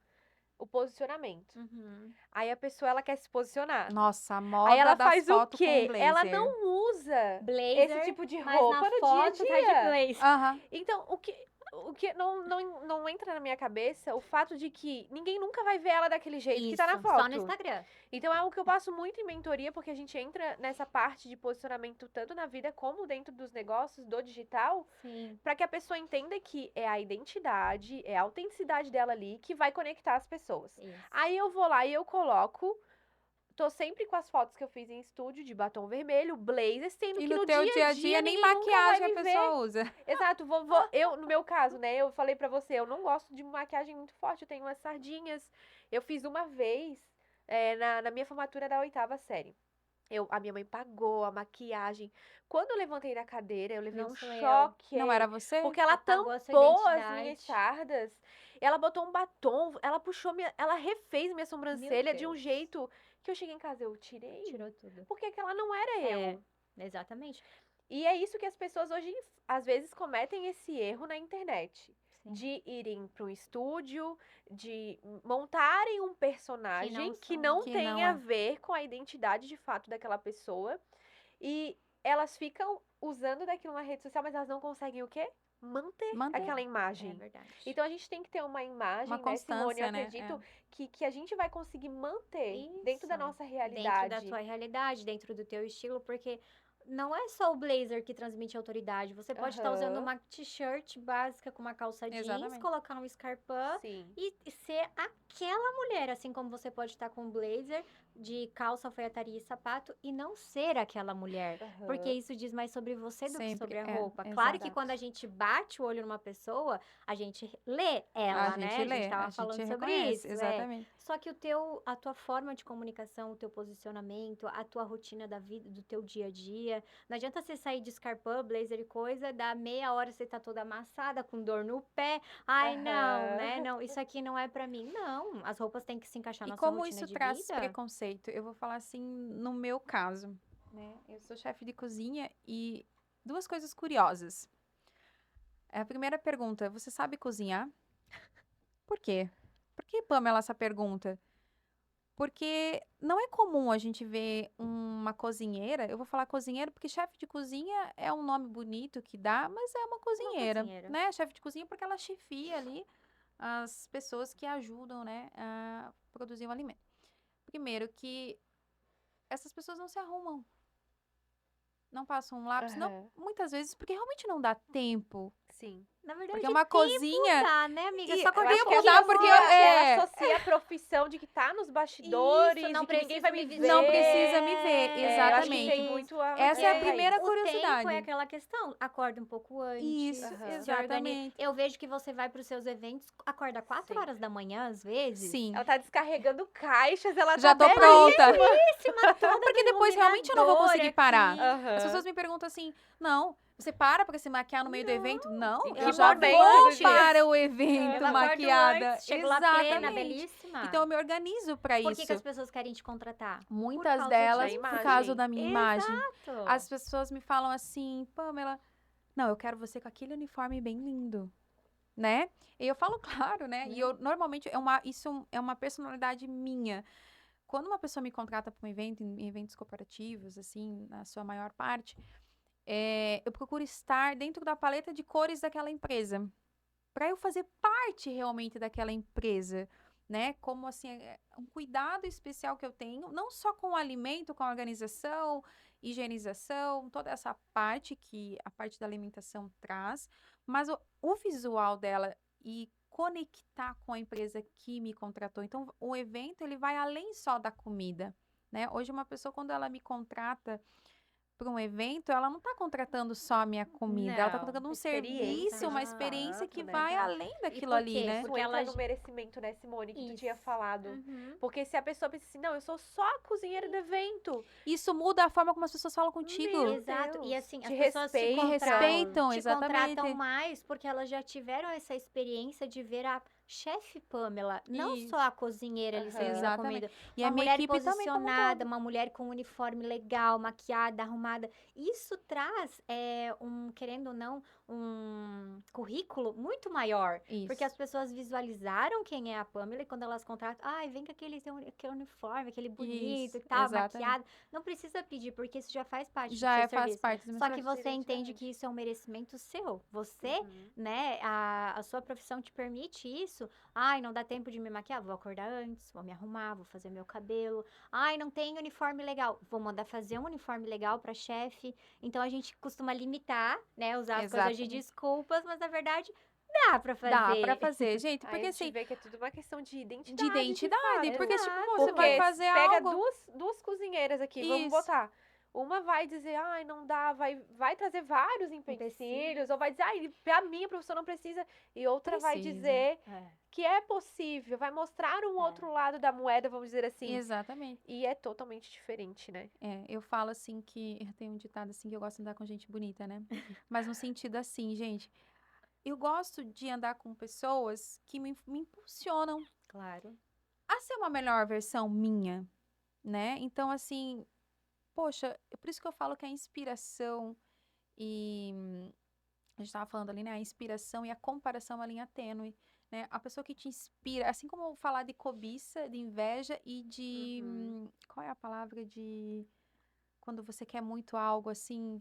o posicionamento. Aí a pessoa, ela quer se posicionar. Nossa, a Aí moda ela das faz o fotos com quê? Ela blazer. não usa Blazer, esse tipo de mas roupa na no foto dia a tá de dia. blazer. Aham. Então, o que não entra na minha cabeça o fato de que ninguém nunca vai ver ela daquele jeito que tá na Isso, foto. só no Instagram. Então é algo que eu passo muito em mentoria, porque a gente entra nessa parte de posicionamento tanto na vida como dentro dos negócios, do digital, Sim. para que a pessoa entenda que é a identidade, é a autenticidade dela ali que vai conectar as pessoas. Isso. Aí eu vou lá e eu coloco. Tô sempre com as fotos que eu fiz em estúdio de batom vermelho, blazer, sendo E que no no teu dia a dia dia nem ninguém nunca vai maquiagem a me ver. pessoa usa. Exato, eu, no meu caso, né, eu falei pra você, eu não gosto de maquiagem muito forte, eu tenho umas sardinhas. Eu fiz uma vez, na minha formatura da 8ª série. A minha mãe pagou a maquiagem. Quando eu levantei da cadeira, eu levei Não um sou eu. choque. Não era você? Porque ela Apagou a sua tampou as identidade. minhas sardas. Ela botou um batom, ela puxou ela refez minha sobrancelha de um Deus. jeito que eu cheguei em casa, eu tirei. Tirou tudo. Porque aquela não era eu. Exatamente. E é isso que as pessoas hoje, às vezes, cometem esse erro na internet. Sim. De irem para um estúdio, de montarem um personagem que são. não Que tem não a é. ver com a identidade de fato daquela pessoa. E elas ficam usando daquilo na rede social, mas elas não conseguem o quê? Manter Manter. aquela É imagem. verdade. Então a gente tem que ter uma imagem, Uma né, Simone? Eu constância, né? acredito que a gente vai conseguir manter dentro da Isso. nossa realidade. Dentro da tua realidade, dentro do teu estilo, porque não é só o blazer que transmite autoridade. Você pode estar usando Aham. uma t-shirt básica com uma calça jeans, Exatamente. colocar um escarpão Sim. e ser aquela mulher, assim como você pode estar com um blazer de calça, alfaiataria e sapato e não ser aquela mulher. Porque Aham. isso diz mais sobre você do que Sempre, sobre a é, roupa. Claro que exato. quando a gente bate o olho numa pessoa, a gente lê ela, A né? gente A lê, gente tava a falando gente sobre reconhece, isso. exatamente. Só que a tua forma de comunicação, o teu posicionamento, a tua rotina da vida, do teu dia a dia. Não adianta você sair de escarpão, blazer e coisa, dá meia hora você tá toda amassada, com dor no pé. Ai, não, Aham. né? Não, isso aqui não é pra mim. Não, as roupas têm que se encaixar E na sua como rotina isso de traz vida. preconceito? Eu vou falar assim, no meu caso, né? Eu sou chefe de cozinha e duas coisas curiosas. A primeira pergunta, você sabe cozinhar? Por quê? Por que, Pamela, essa pergunta? Porque não é comum a gente ver uma cozinheira, eu vou falar cozinheira porque chefe de cozinha é um nome bonito que dá, mas é uma cozinheira, cozinheira. né? Chefe de cozinha porque ela chefia ali as pessoas que ajudam, né, a produzir o alimento. Primeiro que essas pessoas não se arrumam, não passam um lápis, não, Aham. muitas vezes porque realmente não dá tempo Sim. Na verdade, Porque uma tempo cozinha... dá, né, amiga? E Só Eu cortar acho um que tempo dá porque ela associa a profissão de que tá nos bastidores, Isso, não de que ninguém preciso vai me me vestir. não ver. precisa me ver, Eu acho que exatamente. tem muito a Essa é a ver primeira aí. O tempo curiosidade. é aquela questão, acorda um pouco antes, Isso, Aham. se organiza. exatamente. Eu vejo que você vai para os seus eventos, acorda 4 Sempre. horas da manhã, às vezes. Sim, Ela tá descarregando caixas, ela já tá tô pronta. Belíssima, toda Porque do depois realmente eu não vou conseguir iluminador parar. aqui. Aham. As pessoas me perguntam assim, não, você para pra se maquiar no meio do evento? Não, Em eu que já momento vou do dia? para o Eu evento acordo maquiada. antes, chego lá plena, Exatamente. belíssima. Então eu me organizo pra Por que isso. que as pessoas querem te contratar? Muitas causa delas disso. por causa imagem. da minha imagem. Exato. As pessoas me falam assim, Pamela, não, eu quero você com aquele uniforme bem lindo, né? E eu falo claro, né? E eu normalmente isso é uma personalidade minha. Quando uma pessoa me contrata para um evento, em eventos corporativos, assim, na sua maior parte, eu procuro estar dentro da paleta de cores daquela empresa, para eu fazer parte realmente daquela empresa, né? Como assim, um cuidado especial que eu tenho, não só com o alimento, com a organização, higienização, toda essa parte que a parte da alimentação traz, mas o visual dela e conectar com a empresa que me contratou. Então, o evento ele vai além só da comida, né? Hoje uma pessoa quando ela me contrata para um evento, ela não está contratando só a minha comida, ela está Não, contratando um experiência serviço, uma de experiência fato, que né? vai Exato. além E daquilo por ali, quê? né? Isso Porque entra ela... no merecimento, né, Simone, que tu tinha Isso. falado. Uhum. Porque se a pessoa pensa assim, não, eu sou só a cozinheira do evento. Isso muda a forma como as pessoas falam contigo. Meu Exato. E Deus, assim, te as pessoas te respeitam. Me respeitam, te exatamente. contratam mais porque elas já tiveram essa experiência de ver a chefe Pamela, não Isso. só a cozinheira ali Aham. servindo a Exatamente. comida. E Uma a minha mulher equipe também como um posicionada, todo. uma mulher com um uniforme legal, maquiada, arrumada. Isso traz, querendo ou não, um currículo muito maior. Porque Isso. as pessoas visualizaram quem é a Pamela e quando elas contratam, ai, vem com aquele uniforme, aquele bonito Isso, e tal, exatamente. maquiado. Não precisa pedir, porque isso já faz parte do Já seu faz serviço. parte do meu Só que serviço. você entende Identidade. que isso é um merecimento seu. Você, Uhum. né, a sua profissão te permite isso. Ai, não dá tempo de me maquiar, vou acordar antes, vou me arrumar, vou fazer meu cabelo. Ai, não tem uniforme legal, vou mandar fazer um uniforme legal para chefe. Então a gente costuma limitar, né, usar as coisas de Exatamente. desculpas, mas na verdade dá para fazer. Dá pra fazer, gente, Aí porque a gente assim, vê que é tudo uma questão de identidade, de identidade, fato. porque tipo, Exato. pô, você vai Porque fazer pega algo. duas cozinheiras aqui, vamos Isso. botar. Uma vai dizer, ai, não dá, vai trazer vários empecilhos, ou vai dizer, ai, a minha profissão não precisa, e outra vai Precisa. dizer É. que é possível, vai mostrar um outro lado da moeda, vamos dizer assim. Exatamente. E é totalmente diferente, né? Eu falo assim que eu tenho um ditado assim que eu gosto de andar com gente bonita, né? Mas no sentido assim, gente, eu gosto de andar com pessoas que me impulsionam Claro. a ser uma melhor versão minha, né? Então, assim, poxa, é por isso que eu falo que a inspiração e a gente estava falando ali, né? A inspiração e a comparação é uma linha tênue, né? A pessoa que te inspira, assim como falar de cobiça, de inveja e de Uhum. qual é a palavra de quando você quer muito algo assim,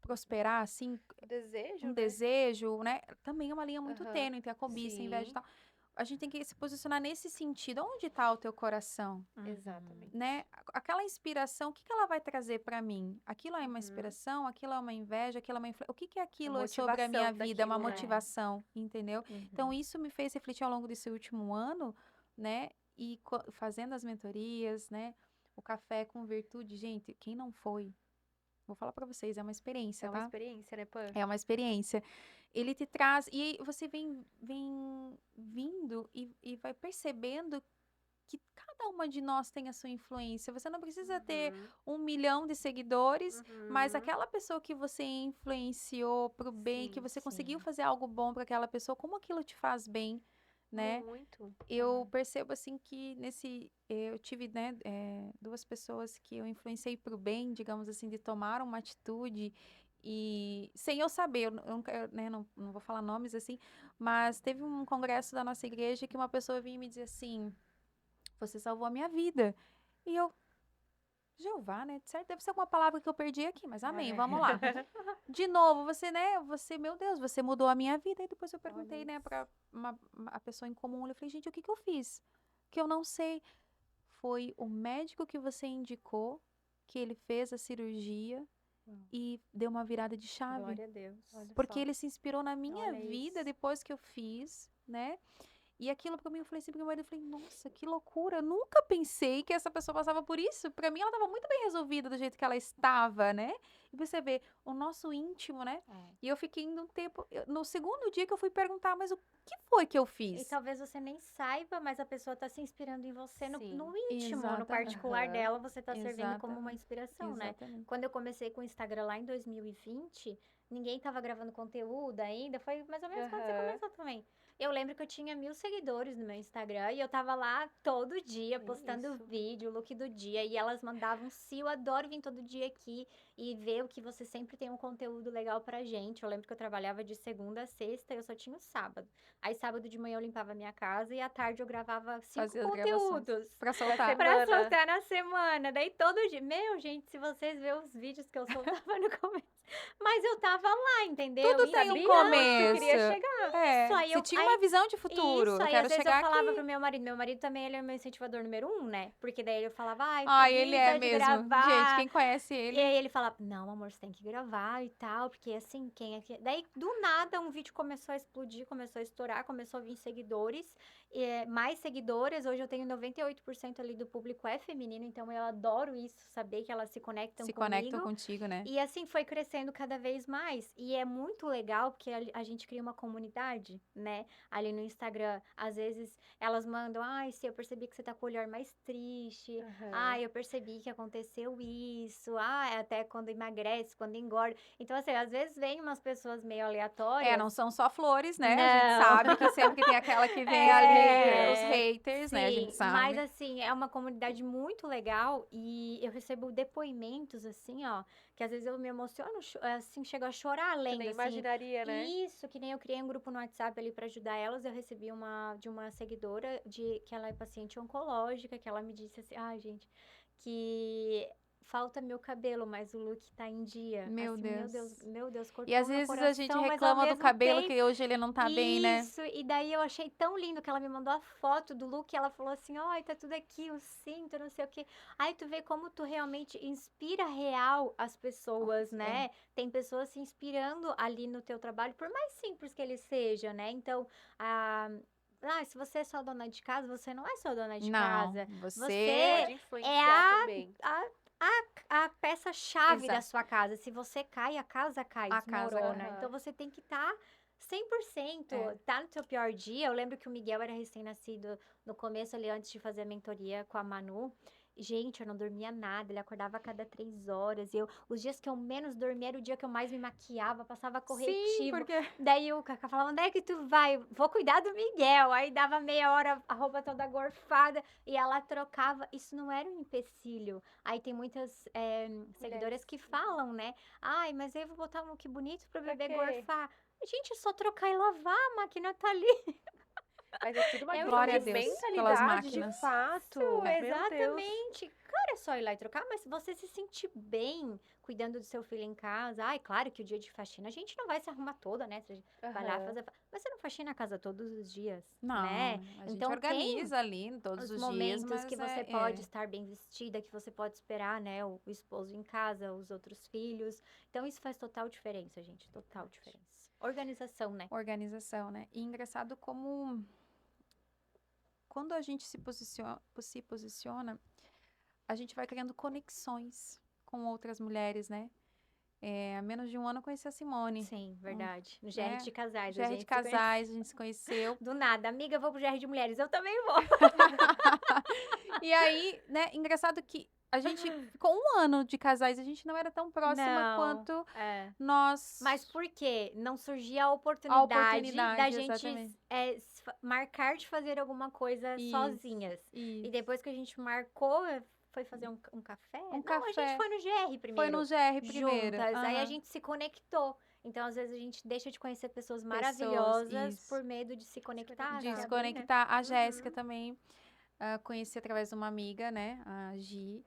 prosperar, assim, Desejo, um né? desejo, né? Também é uma linha muito Aham. tênue entre a cobiça, a inveja e Sim. tal. A gente tem que se posicionar nesse sentido. Onde está o teu coração, Exatamente. né? Aquela inspiração, o que que ela vai trazer para mim? Aquilo é uma Uhum. inspiração, aquilo é uma inveja, aquilo é uma o que que aquilo é motivação sobre a minha vida? É uma daquilo, né? motivação, entendeu? Uhum. Então isso me fez refletir ao longo desse último ano, né? E fazendo as mentorias, né? O café com virtude, gente, quem não foi? Vou falar para vocês, é uma experiência, É uma tá? experiência, né, Pan? É uma experiência. Ele te traz, e aí você vem vindo e vai percebendo que cada uma de nós tem a sua influência. Você não precisa ter Uhum. 1 milhão de seguidores, mas Uhum. aquela pessoa que você influenciou pro bem, que Sim, você conseguiu sim. fazer algo bom para aquela pessoa, como aquilo te faz bem, né? Muito. Eu percebo assim que eu tive, né, duas pessoas que eu influenciei pro bem, digamos assim, de tomar uma atitude e sem eu saber, eu nunca, né, não vou falar nomes assim, mas teve um congresso da nossa igreja que uma pessoa vinha me dizer assim, você salvou a minha vida. E eu, Jeová, né? Certo, deve ser alguma palavra que eu perdi aqui, mas amém, vamos lá. De novo, meu Deus, você mudou a minha vida. E depois eu perguntei, Olha né, isso. pra a pessoa em comum. Eu falei, gente, o que que eu fiz? Que eu não sei. Foi o médico que você indicou, que ele fez a cirurgia e deu uma virada de chave. Glória a Deus. Olha Porque só. ele se inspirou na minha Olha vida isso. depois que eu fiz, né? E aquilo pra mim, eu falei assim pro meu marido, eu falei, nossa, que loucura, eu nunca pensei que essa pessoa passava por isso. Pra mim, ela tava muito bem resolvida do jeito que ela estava, né? E você vê, o nosso íntimo, né? É. E eu fiquei um tempo, no segundo dia que eu fui perguntar, mas o que foi que eu E fiz? talvez você nem saiba, mas a pessoa tá se inspirando em você no Sim. íntimo, no Exatamente. particular Aham. dela, você tá servindo como uma Exatamente. inspiração, né? Exatamente. Quando eu comecei com o Instagram lá em 2020, ninguém tava gravando conteúdo ainda, foi mais ou menos quando você Aham. começou também. Eu lembro que eu tinha 1000 seguidores no meu Instagram e eu tava lá todo dia postando Isso. vídeo, look do dia, e elas mandavam, se eu adoro vir todo dia aqui e ver o que você sempre tem um conteúdo legal pra gente. Eu lembro que eu trabalhava de segunda a sexta e eu só tinha o sábado. Aí sábado de manhã eu limpava a minha casa e à tarde eu gravava 5 Fazia as gravações conteúdos pra Da soltar. pra semana. soltar na semana. Daí todo dia. Meu, gente, se vocês verem os vídeos que eu soltava no começo. Mas eu tava lá, entendeu? Tudo tem um Sabia onde tu queria começo. chegar. É, Aí você eu- tinha aí- uma visão de futuro. Isso, Eu aí quero às vezes eu chegar falava aqui. pro meu marido. Meu marido também, ele é meu incentivador número 1, né? Porque daí eu falava, ai, Ai, ele é preguiça de mesmo. Gente, gravar. quem conhece E ele. aí ele falava, não, amor, você tem que gravar e tal, porque assim, quem é que... Daí, do nada, um vídeo começou a explodir, começou a estourar, começou a vir seguidores, mais seguidoras. Hoje eu tenho 98% ali do público é feminino, então eu adoro isso, saber que elas se conectam Se comigo. conectam contigo, né? E assim foi crescendo cada vez mais. E é muito legal porque a gente cria uma comunidade, né? Ali no Instagram. Às vezes elas mandam, ai, se eu percebi que você tá com o olhar mais triste. Aham. Ai, eu percebi que aconteceu isso. Ah, até quando emagrece, quando engorda. Então, assim, às vezes vem umas pessoas meio aleatórias. É, não são só flores, né? A gente Não. sabe que sempre que tem aquela que vem É, ali, os haters, né? A sim, gente sabe. mas assim, é uma comunidade muito legal e eu recebo depoimentos assim, ó, que às vezes eu me emociono, assim, chego a chorar Tu lendo, nem assim. imaginaria, né? Isso, que nem eu criei um grupo no WhatsApp ali pra ajudar elas, eu recebi de uma seguidora que ela é paciente oncológica, que ela me disse assim, ai, gente, que falta meu cabelo, mas o look tá em dia. Meu Assim, Deus. meu Deus, cortou E às meu vezes a coração, gente mas ao reclama do mesmo cabelo tempo que hoje ele não tá bem, né? isso, e daí eu achei tão lindo que ela me mandou a foto do look e ela falou assim, ai, tá tudo aqui, o cinto, não sei o quê. Aí tu vê como tu realmente inspira real as pessoas, É. né? Tem pessoas se inspirando ali no teu trabalho, por mais simples que ele seja, né? Então, se você é só dona de casa, você não é só dona de Não, casa. você... Pode É influenciar também. a peça-chave da Exato. sua casa. Se você cai, a casa cai, A casa desmorona. cai. Então você tem que estar 100%. É. Tá no seu pior dia. Eu lembro que o Miguel era recém-nascido no começo ali, antes de fazer a mentoria com a Manu. Gente, eu não dormia nada, ele acordava a cada 3 horas. Os dias que eu menos dormia era o dia que eu mais me maquiava, passava Sim, corretivo. porque... Daí o Cacá falava, onde é que tu vai? Vou cuidar do Miguel. Aí dava meia hora, a roupa toda gorfada, e ela trocava. Isso não era um empecilho. Aí tem muitas seguidoras que falam, né? Ai, mas aí eu vou botar um look bonito pro Pra bebê quê? gorfar. Gente, é só trocar e lavar, a máquina tá ali. Mas é tudo uma questão Glória a de Deus pelas mentalidade, de máquinas. fato. Isso, Meu Deus. exatamente. Cara, é só ir lá e trocar, mas se você se sentir bem cuidando do seu filho em casa, ai, claro que o dia de faxina a gente não vai se arrumar toda, né? Você vai lá Aham. fazer. Mas você não faxina a casa todos os dias, Não, né? a gente Então, organiza ali todos Os os momentos dias, mas que você pode estar bem vestida, que você pode esperar, né? O esposo em casa, os outros filhos. Então, isso faz total diferença, gente. Total diferença. Organização, né? organização, né? E engraçado como quando a gente se posiciona, a gente vai criando conexões com outras mulheres, né? Há menos de um ano eu conheci a Simone. Sim, verdade. No GR né? de casais. GR de casais, a gente se conheceu. Do nada, amiga, eu vou pro GR de mulheres. Eu também vou. E aí, né, engraçado que a gente ficou um ano de casais, a gente não era tão próxima Não, quanto é. nós. Mas por quê? Não surgia a oportunidade da oportunidade, gente exatamente. marcar de fazer alguma coisa Isso, sozinhas. E Isso. depois que a gente marcou, foi fazer um café? Um Não, a café. gente foi no GR primeiro. Foi no GR primeiro. Juntas. Aí a aham. gente se conectou. Então, às vezes, a gente deixa de conhecer pessoas Pessoas, maravilhosas isso. por medo de se conectar. De sabe, né? desconectar. A Jéssica Uhum. também conheci através de uma amiga, né? A Gi.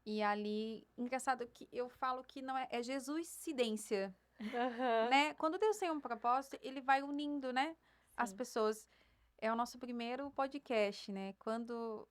E ali, engraçado que eu falo que não é Jesuscidência, Aham. né? Quando Deus tem um propósito, ele vai unindo, né? As Sim. pessoas. É o nosso primeiro podcast, né? Quando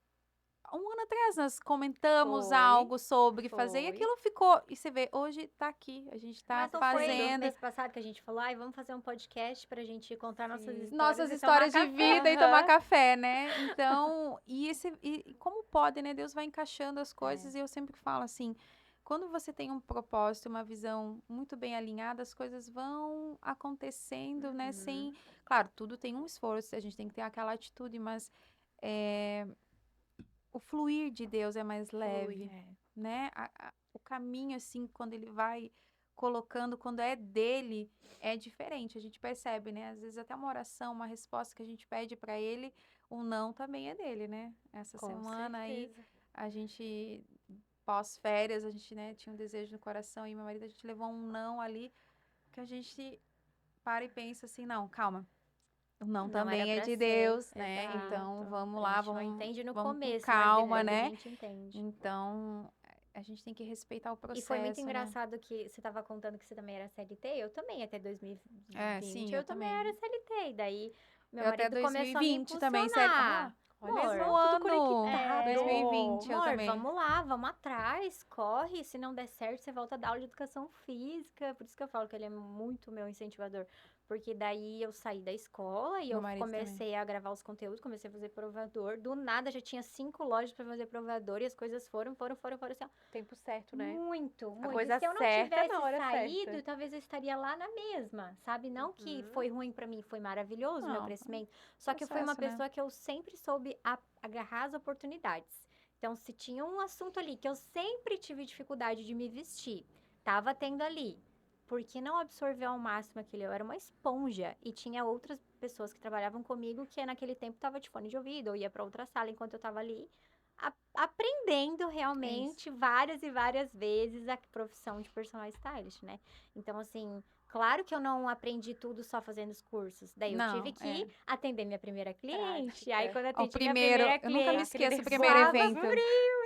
um ano atrás nós comentamos Foi, algo sobre fazer e foi. aquilo ficou. E você vê, hoje tá aqui, a gente tá Mas não foi fazendo. mês passado que a gente falou, ai, vamos fazer um podcast pra gente contar nossas Sim. histórias Nossas e histórias tomar de café. vida e tomar Aham. café, né? Então, e como pode, né? Deus vai encaixando as coisas e eu sempre falo assim, quando você tem um propósito, uma visão muito bem alinhada, as coisas vão acontecendo, né? Sem, claro, tudo tem um esforço, a gente tem que ter aquela atitude, mas o fluir de Deus é mais leve, né? O caminho, assim, quando ele vai colocando, quando é dele, é diferente. A gente percebe, né? Às vezes até uma oração, uma resposta que a gente pede pra ele, o não também é dele, né? Essa Com semana aí, certeza. a gente, pós-férias, a gente, né, tinha um desejo no coração e meu marido, a gente levou um não ali, que a gente para e pensa assim, não, calma. O não Não era também é pra de ser, Deus, né? exato. Então, vamos A lá, gente não vamos entende no com começo, calma, mas depois a né? gente entende. Então, a gente tem que respeitar o E foi muito processo, né? engraçado que você tava contando que você também era CLT, eu também, até 2020, É, sim, eu eu também também. era CLT, e daí meu Eu até marido começou a me 2020 também, sério. impulsionar. Olha Amor, só, Um tudo ano. conectado. 2020, eu amor, também. vamos lá, vamos atrás, corre, se não der certo, você volta a dar aula de educação física, por isso que eu falo que ele é muito meu incentivador, porque daí eu saí da escola e Meu eu marido também. comecei a gravar os conteúdos, comecei a fazer provador, do nada já tinha 5 lojas pra fazer provador e as coisas foram assim, ó, Tempo certo, né? muito, muito. coisa E se eu não certa tivesse na hora saído, certa. talvez eu estaria lá na mesma, sabe? Não que Uhum. foi ruim pra mim, foi maravilhoso o meu Não, crescimento. Só que eu fui uma processo, né? pessoa que eu sempre soube agarrar as oportunidades. Então, se tinha um assunto ali que eu sempre tive dificuldade de me vestir, tava tendo ali. Por que não absorver ao máximo aquilo? Eu era uma esponja e tinha outras pessoas que trabalhavam comigo que naquele tempo tava de fone de ouvido ou ia pra outra sala enquanto eu tava ali aprendendo realmente várias e várias vezes a profissão de personal stylist, né? Então, assim, claro que eu não aprendi tudo só fazendo os cursos. Daí eu tive Não, que atender minha primeira cliente. Prática. Aí, quando eu O atendi minha primeiro, primeira eu nunca me cliente, esqueço o aquele primeiro suava evento. frio,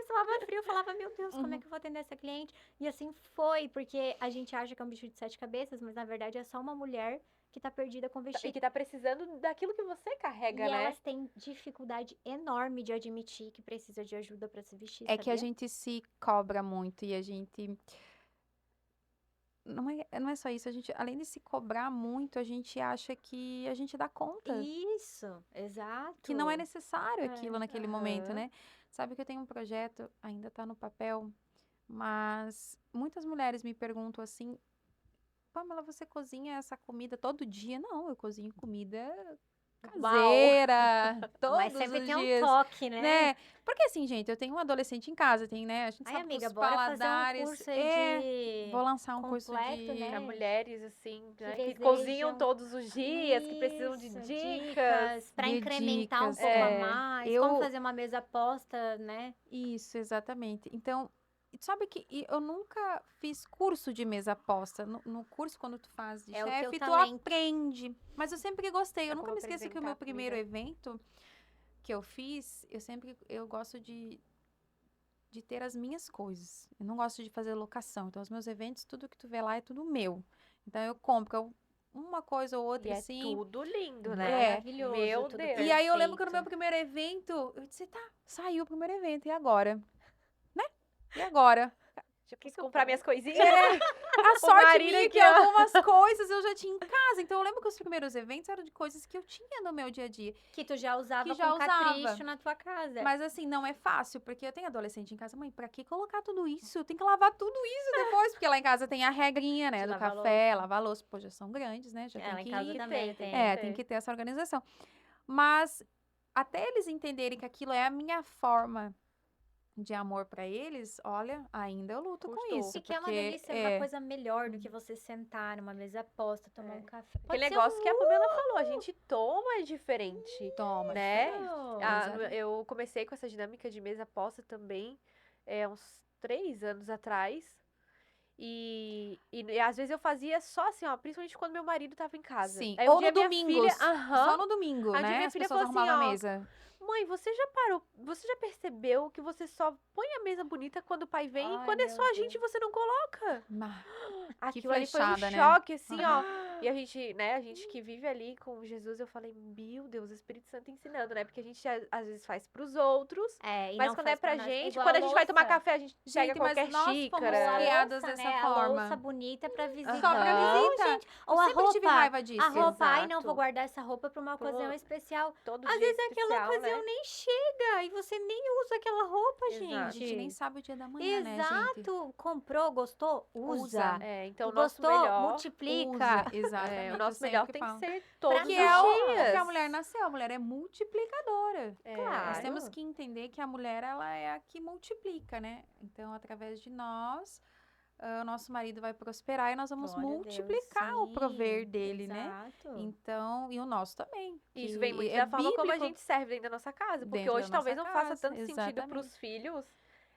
eu falava, meu Deus, como é que eu vou atender essa cliente? E assim foi, porque a gente acha que é um bicho de 7 cabeças, mas na verdade é só uma mulher que tá perdida com E vestido. que tá precisando daquilo que você carrega, E né? elas têm dificuldade enorme de admitir que precisa de ajuda pra se vestir, É que a sabia? gente se cobra muito e a gente. Não é só isso, a gente, além de se cobrar muito, a gente acha que a gente dá conta. Isso, exato. Que não é necessário É, aquilo naquele momento, aham. né? Sabe que eu tenho um projeto, ainda tá no papel, mas muitas mulheres me perguntam assim, Pamela, você cozinha essa comida todo dia? Não, eu cozinho comida caseira, Mas todos sempre os tem um dias, toque, né? né? Porque assim, gente, eu tenho um adolescente em casa, tem, né? A gente Ai, sabe que amiga, os bora fazer um paladares, curso aí vou de lançar um curso completo, de... Pra né? mulheres, assim, Que né? Que cozinham desejam todos os dias, que precisam de isso, dicas. pra de incrementar um dicas. pouco a É. mais, como fazer uma mesa posta, né? Isso, exatamente. Então, sabe que eu nunca fiz curso de mesa posta. No curso, quando tu faz de É o teu chefe, tu talento. aprende. Mas eu sempre gostei. Eu É nunca como me esqueço que o apresentar meu a primeiro comida. evento que eu fiz, eu gosto de ter as minhas coisas. Eu não gosto de fazer locação. Então, os meus eventos, tudo que tu vê lá é tudo meu. Então, eu compro uma coisa ou E outra, é assim. tudo lindo, né? Maravilhoso, Meu tudo Deus. E aí, eu lembro que no meu perfeito. primeiro evento, eu disse, tá, saiu o primeiro evento, e agora? Né? E agora? Tipo, Que preciso eu comprar faço? minhas coisinhas. A sorte marido minha aqui, que ó. algumas coisas eu já tinha em casa. Então, eu lembro que os primeiros eventos eram de coisas que eu tinha no meu dia a dia. Que tu já usava Que já com usava. capricho na tua casa. Mas, assim, não é fácil, porque eu tenho adolescente em casa. Mãe, pra que colocar tudo isso? Eu tenho que lavar tudo isso depois. Porque lá em casa tem a regrinha, né? De Do lavar café, louça. lavar louça. Pô, já são grandes, né? Já Lá tem em que casa ir. também tem. tem. Tem que ter essa organização. Mas, até eles entenderem que aquilo é a minha forma de amor pra eles, olha, ainda eu luto com Custou. isso. E que é uma porque delícia, uma coisa melhor do que você sentar numa mesa posta, tomar É. um café. Pode Aquele ser negócio que a Pamela falou, a gente toma diferente. toma, Né? diferente. Exatamente. Eu comecei com essa dinâmica de mesa posta também, uns 3 anos atrás. E às vezes eu fazia só assim, ó, principalmente quando meu marido tava em casa. Sim, Aí um ou dia no minha domingo, filha, só no domingo, Aí um dia né? minha As filha pessoas falou assim, arrumavam a ó, mesa. Mãe, você já percebeu que você só põe a mesa bonita quando o pai vem e Ai, quando é meu só a gente Deus. você não coloca? Ma- Que Aquilo ali foi um flechada, né? choque, assim, ó. Ah. E a gente, né, a gente que vive ali com Jesus, eu falei, meu Deus, o Espírito Santo ensinando, né? Porque a gente às vezes faz pros outros, É, e mas não quando faz é pra nós. gente, Igual quando a a gente vai tomar louça. café, a gente pega Gente, mas qualquer nós fomos xícara. Ou a criadas louça, dessa né? A forma. louça bonita pra visita. Só pra Aham. visita. Gente, Eu ou a sempre tive roupa. raiva disso. A roupa, ai, não, Exato. vou guardar essa roupa pra uma Pra ocasião uma- especial. Todo Às dia vezes aquela especial, ocasião né? nem chega e você nem usa aquela roupa, Exato. A gente nem gente. sabe o dia da manhã, né, gente? Exato. Comprou, gostou? Usa. É, então o nosso Gostou? melhor, Multiplica. Usa, exatamente. o eu nosso melhor sempre tem que falo. ser todos Pra os Que é o dias. que a mulher nasceu. A mulher é multiplicadora. É. Nós Claro. temos que entender que a mulher, ela é a que multiplica, né? Então, através de nós, o nosso marido vai prosperar e nós vamos Glória a Deus, multiplicar o prover sim, dele, né? exato. Então, e o nosso também. Isso que vem muito é da forma como a bíblico, gente serve dentro da nossa casa. Porque Dentro da hoje talvez nossa não faça casa, tanto sentido exatamente. pros filhos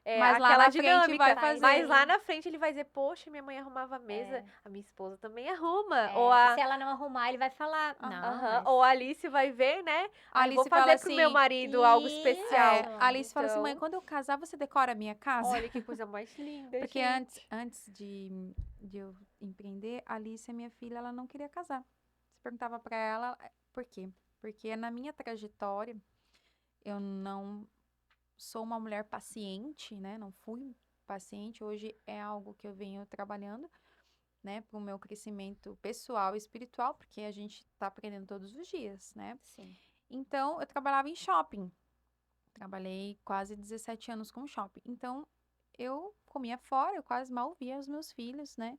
Mas lá aquela na frente dinâmica. vai Faz fazer. Mas lá na frente ele vai dizer, poxa, minha mãe arrumava a mesa, É. a minha esposa também arruma. É, Ou a, se ela não arrumar, ele vai falar, não, aham, mas... ou a Alice vai ver, né? A Ai, vou Alice fala fazer pro meu assim, marido algo Isso. especial. É, a Alice fala assim, mãe, Então, quando eu casar, você decora a minha casa? olha que coisa mais linda, Porque gente. antes de eu empreender, a Alice, a minha filha, ela não queria casar. Você perguntava pra ela, por quê? Porque na minha trajetória, eu não sou uma mulher paciente, né? Não fui paciente. Hoje é algo que eu venho trabalhando, né? Pro meu crescimento pessoal e espiritual, porque a gente tá aprendendo todos os dias, né? Sim. Então, eu trabalhava em shopping. Trabalhei quase 17 anos com shopping. Então, eu comia fora, eu quase mal via os meus filhos, né?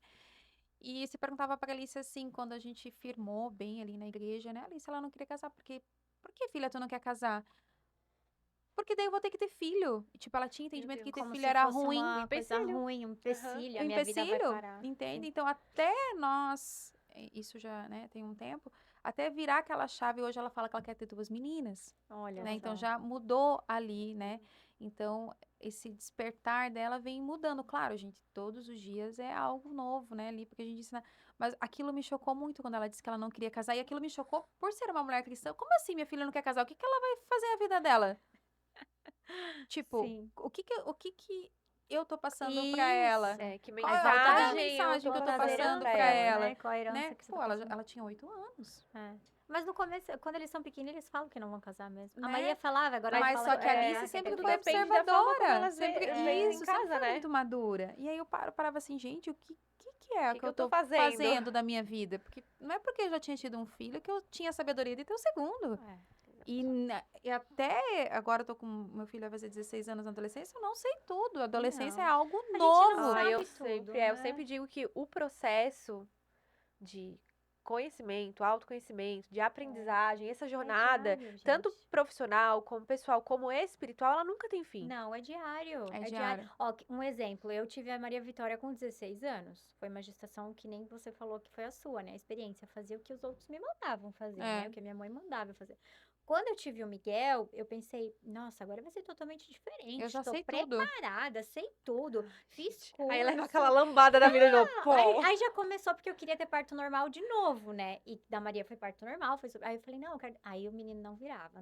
E se perguntava pra Alice assim, quando a gente firmou bem ali na igreja, né? Alice, ela não queria casar, porque... Por que, filha, tu não quer casar? Porque daí eu vou ter que ter filho. E, tipo, ela tinha entendimento que ter Como filho se era fosse ruim. uma coisa empecilho. ruim, um empecilho, Um a minha vida vai empecilho, parar. entende? Sim. Então, até nós, isso já, né, tem um tempo, até virar aquela chave, hoje ela fala que ela quer ter 2 meninas, Olha né? Então, só. já mudou ali, né? Então, esse despertar dela vem mudando. Claro, gente, todos os dias é algo novo, né? Ali, porque a gente ensina... Mas aquilo me chocou muito quando ela disse que ela não queria casar. E aquilo me chocou por ser uma mulher cristã. Como assim minha filha não quer casar? O que que ela vai fazer na vida dela? Tipo, Sim. o que que eu tô passando pra ela? É, que Qual é a mensagem mensagem que eu tô trazendo passando pra pra ela? Né? Qual a herança Né? que você Pô, tá ela, passando? ela tinha 8 anos. É. Mas no começo, quando eles são pequenos, eles falam que não vão casar mesmo. A Né? Maria falava, agora ela Mas fala só que a é, Alice que sempre tem tudo foi que- depende da forma como observadora. elas Sempre, veem em isso, casa, sempre foi né? muito madura. E aí eu parava assim, gente, o que é Que que eu eu tô tô fazendo? fazendo da minha vida? Porque não é porque eu já tinha tido um filho que eu tinha sabedoria de ter o segundo. É. E até agora eu tô com meu filho vai fazer 16 anos na adolescência, eu não sei tudo. A adolescência Não. é algo gente não novo. sabe. Ah, eu tudo, sempre, eu né? sempre digo que o processo de conhecimento, autoconhecimento, de aprendizagem, essa jornada, diário, tanto gente. profissional, como pessoal, como espiritual, ela nunca tem fim. Não, é diário. É diário. diário. Ó, um exemplo, eu tive a Maria Vitória com 16 anos. Foi uma gestação que nem você falou que foi a sua, né? A experiência, fazer o que os outros me mandavam fazer, É. né? O que a minha mãe mandava eu fazer. Quando eu tive o Miguel, eu pensei, nossa, agora vai ser totalmente diferente. Eu já Tô sei tudo. preparada, sei tudo. Fiz curso. Aí leva aquela lambada da vida do pô. Aí já começou porque eu queria ter parto normal de novo, né? E da Maria foi parto normal. Aí eu falei, não, eu quero... Aí o menino não virava.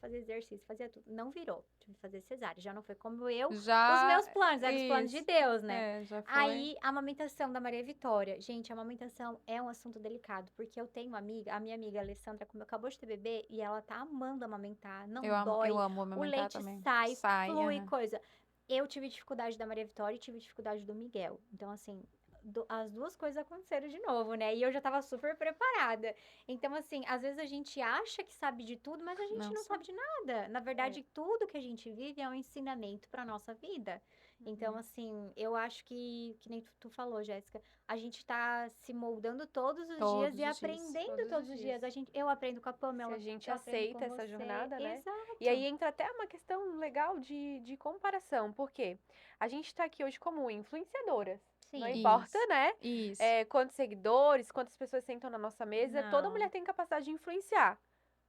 Fazia exercício, fazia tudo. Não virou. Tive que fazer cesárea. Já não foi como eu. Já Os meus planos, eram os planos de isso. Deus, né? É, já foi. Aí, a amamentação da Maria Vitória. Gente, a amamentação é um assunto delicado, porque eu tenho uma amiga, a minha amiga Alessandra, como acabou de ter bebê, e ela tá amando amamentar, não dói, eu amo o amamentar leite também. sai, flui, aham. coisa. Eu tive dificuldade da Maria Vitória e tive dificuldade do Miguel. Então, assim, as duas coisas aconteceram de novo, né? E eu já tava super preparada. Então, assim, às vezes a gente acha que sabe de tudo, mas a gente Não não sabe de nada. Na verdade, tudo que a gente vive é um ensinamento pra nossa vida. Então, assim, eu acho que nem tu falou, Jéssica, a gente tá se moldando todos os Todos dias os e dias. aprendendo todos os dias. Eu aprendo com a Pamela. Se a gente eu aprendo aceita com essa você. jornada, né? Exato. E aí entra até uma questão legal de comparação, porque a gente tá aqui hoje como influenciadoras. Não Sim. importa, Isso. né? Isso. Quantos seguidores, quantas pessoas sentam na nossa mesa, toda Não. mulher tem capacidade de influenciar.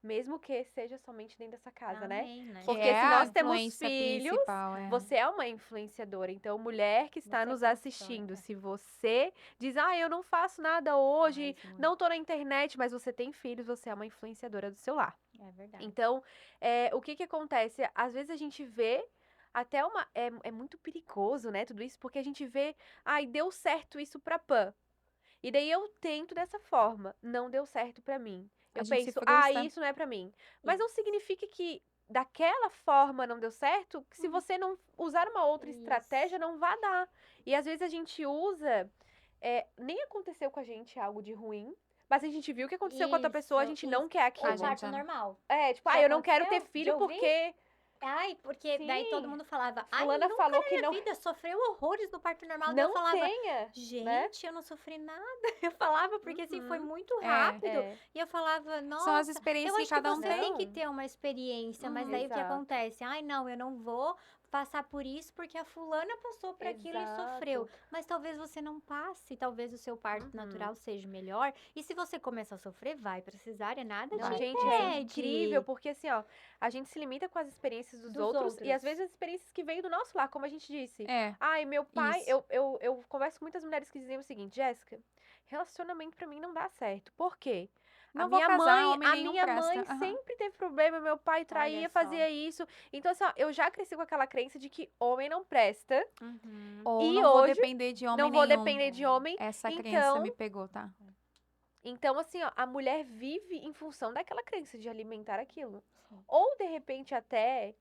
Mesmo que seja somente dentro dessa casa, né? Amém, né? Que Porque é se a nós temos influência filhos, principal, é. você é uma influenciadora. Então, mulher que está Você nos constrói, assistindo, é. se você diz, eu não faço nada hoje, Faz muito. não tô na internet, mas você tem filhos, você é uma influenciadora do seu lar. É verdade. Então, o que que acontece? Às vezes a gente vê até uma... É muito perigoso, né, tudo isso, porque a gente vê, ai, deu certo isso pra Pan. E daí eu tento dessa forma, não deu certo pra mim. A Eu gente se penso, ah, frustra. isso não é pra mim. Mas não Isso. significa que daquela forma não deu certo, que se você não usar uma outra estratégia, Isso. não vai dar. E às vezes a gente usa, nem aconteceu com a gente algo de ruim, mas a gente viu o que aconteceu com outra pessoa, a gente não quer Ou aquilo. gente parto já não. normal. Tipo, Já eu não quero ter aconteceu de filho ouvir? porque Ai, porque daí todo sim, mundo falava, ai, fulana nunca falou na que minha não, vida sofreu horrores no parto normal. Daí eu não falava, tenha, né? gente, eu não sofri nada. Eu falava, porque assim, foi Uhum. muito É. rápido. É. E eu falava, São as nossa, experiências eu que acho que cada um você tem. tem que Não. ter uma experiência, mas Uhum. daí o que Exato. acontece? Ai, não, eu não vou passar por isso porque a fulana passou por aquilo e sofreu. Exato. Mas talvez você não passe, talvez o seu parto Uhum. natural seja melhor. E se você começar a sofrer, vai pra cesárea, nada Não, te gente, é impede. incrível, porque assim, ó, a gente se limita com as experiências dos Dos outros e às outros. vezes as experiências que veio do nosso lar, como a gente disse. É, Ai, meu pai, isso. eu converso com muitas mulheres que dizem o seguinte, Jéssica, relacionamento pra mim não dá certo. Por quê? Não vou casar, homem A nenhum minha presta. mãe Aham. sempre teve problema, meu pai traía, Olha só. fazia isso. Então, assim, ó, eu já cresci com aquela crença de que homem não presta Uhum. Ou e não vou hoje depender de homem não vou nenhum. depender de homem. Essa crença Então, me pegou, tá? Então, assim, ó, a mulher vive em função daquela crença de alimentar aquilo. Sim. Ou, de repente, até,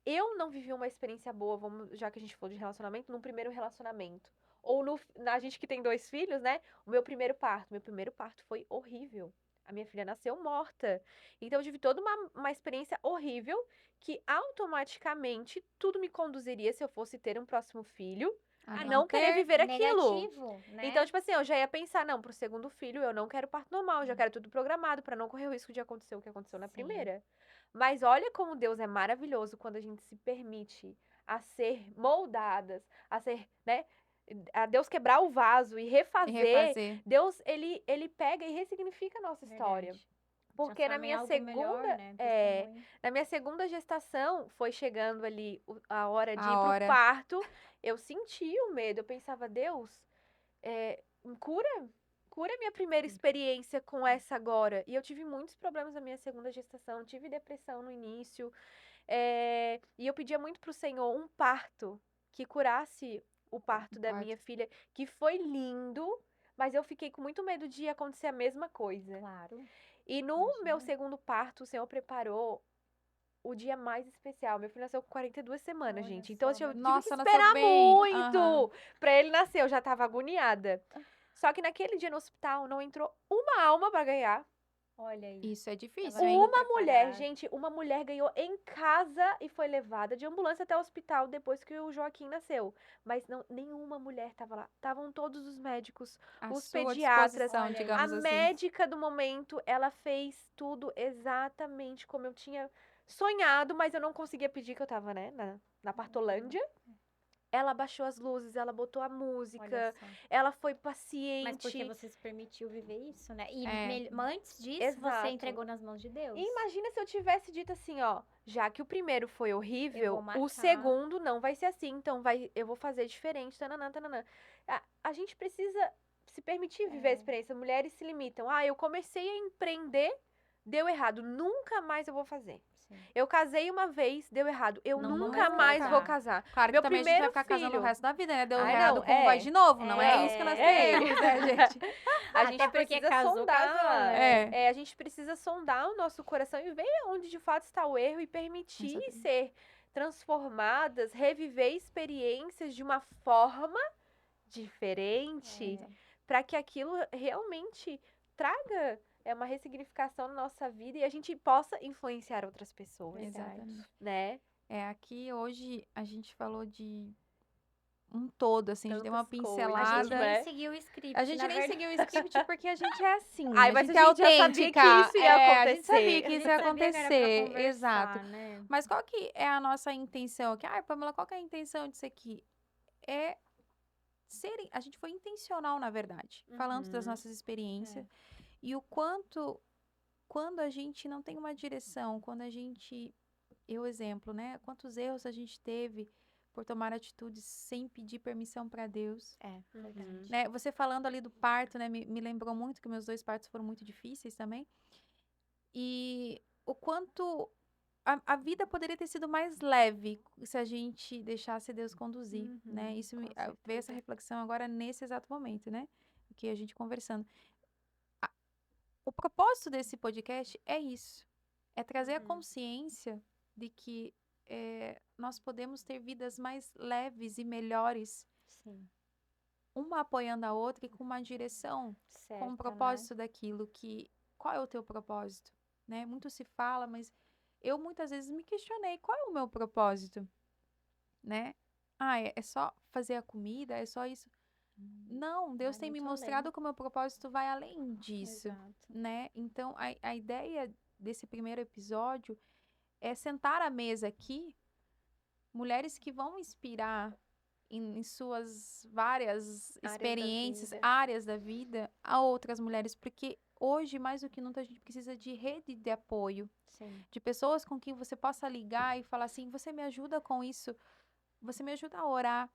eu não vivi uma experiência boa, já que a gente falou de relacionamento, num primeiro relacionamento. Ou na gente que tem 2 filhos, né? O meu primeiro parto. Meu primeiro parto foi horrível. A minha filha nasceu morta. Então, eu tive toda uma experiência horrível que automaticamente tudo me conduziria, se eu fosse ter um próximo filho, a não querer viver aquilo. Negativo, né? Então, tipo assim, eu já ia pensar, não, pro segundo filho eu não quero parto normal, eu já quero tudo programado pra não correr o risco de acontecer o que aconteceu na Sim. primeira. Mas olha como Deus é maravilhoso quando a gente se permite a ser moldadas, a ser, né, a Deus quebrar o vaso e E refazer. refazer. Deus, ele pega e ressignifica a nossa história. Verdade. Porque na Transforma em minha algo segunda, melhor, né? Testemunho. na minha segunda gestação, foi chegando ali a hora de A ir pro hora. parto, eu senti o medo, eu pensava, Deus, cura minha primeira experiência com essa agora. E eu tive muitos problemas na minha segunda gestação, tive depressão no início, e eu pedia muito pro Senhor um parto que curasse o parto da minha filha, que foi lindo, mas eu fiquei com muito medo de acontecer a mesma coisa. Claro. E no meu Imagina. segundo parto, o Senhor preparou o dia mais especial. Meu filho nasceu com 42 semanas, Olha gente. Então, só, assim, eu tive Nossa, que nasceu esperar bem. muito Aham. pra ele nascer. Eu já tava agoniada. Só que naquele dia no hospital não entrou uma alma pra ganhar. Olha aí. Isso é difícil, Tava hein? tudo Uma mulher, preparado. gente, uma mulher ganhou em casa e foi levada de ambulância até o hospital depois que o Joaquim nasceu. Mas não, nenhuma mulher tava lá. Estavam todos os médicos, À os sua pediatras. disposição, Olha aí. A digamos assim. médica do momento, ela fez tudo exatamente como eu tinha sonhado, mas eu não conseguia pedir que eu tava, né, na Partolândia. Ela baixou as luzes, ela botou a Olha música, só. ela foi Mas porque paciente. você se permitiu viver isso, né? E É. antes disso, Exato. você entregou nas mãos de Deus. E imagina se eu tivesse dito assim, ó, já que o primeiro foi Eu horrível, vou matar. o segundo não vai ser assim, então eu vou fazer diferente, tananã, tananã. A gente precisa se permitir viver a experiência. Mulheres se limitam. Ah, eu comecei a empreender, deu errado, nunca mais eu vou fazer. Sim. Eu casei uma vez, deu errado, eu Não vou nunca mais mais vou casar. casar. Claro que Meu também a gente vai primeiro ficar casando o filho. resto da vida, né? Deu Ai, errado, não, como vai de novo? Não é isso que nós queremos, né, gente? A gente Até porque precisa casou, sondar. casou, né? A gente precisa sondar o nosso coração e ver onde de fato está o erro e permitir Exatamente. ser transformadas, reviver experiências de uma forma diferente, para que aquilo realmente traga uma ressignificação na nossa vida e a gente possa influenciar outras pessoas, Exatamente. né? Aqui hoje a gente falou de um todo, assim, a gente deu uma Tantas coisas, A pincelada. gente né? nem seguiu o script, A gente na nem verdade. seguiu o script porque a gente é assim, Ai, a mas gente a é gente já sabia que autêntica. isso ia A gente sabia acontecer. que A isso gente ia sabia que era pra acontecer, conversar, exato. né? Mas qual que é a nossa intenção aqui? Pamela, qual que é a intenção disso aqui? É a gente foi intencional, na verdade, falando das Uhum. nossas experiências e o quanto, quando a gente não tem uma direção, quando a gente, exemplo, né? Quantos erros a gente teve por tomar atitudes sem pedir permissão para Deus. Verdade. Né? Você falando ali do parto, né? Me lembrou muito que meus 2 partos foram muito difíceis também. E o quanto a vida poderia ter sido mais leve se a gente deixasse Deus conduzir, né? Uhum, Isso com veio essa certeza. reflexão agora nesse exato momento, né? Que a gente conversando. A- O propósito desse podcast é isso, é trazer a Uhum. consciência de que nós podemos ter vidas mais leves e melhores, Sim, uma apoiando a outra e com uma direção, com um certa, né? propósito daquilo que. Qual é o teu propósito? Né? Muito se fala, mas eu muitas vezes me questionei, qual é o meu propósito? Né? Ah, é só fazer a comida? É só isso? Não, Deus Vai tem me muito mostrado além. que o meu propósito vai além disso, Exato. né? Então, a ideia desse primeiro episódio é sentar à mesa aqui mulheres que vão inspirar em suas várias Áreas da experiências, vida. áreas da vida, a outras mulheres, porque hoje, mais do que nunca, a gente precisa de rede de apoio, Sim. de pessoas com quem você possa ligar e falar assim: você me ajuda com isso, você me ajuda a orar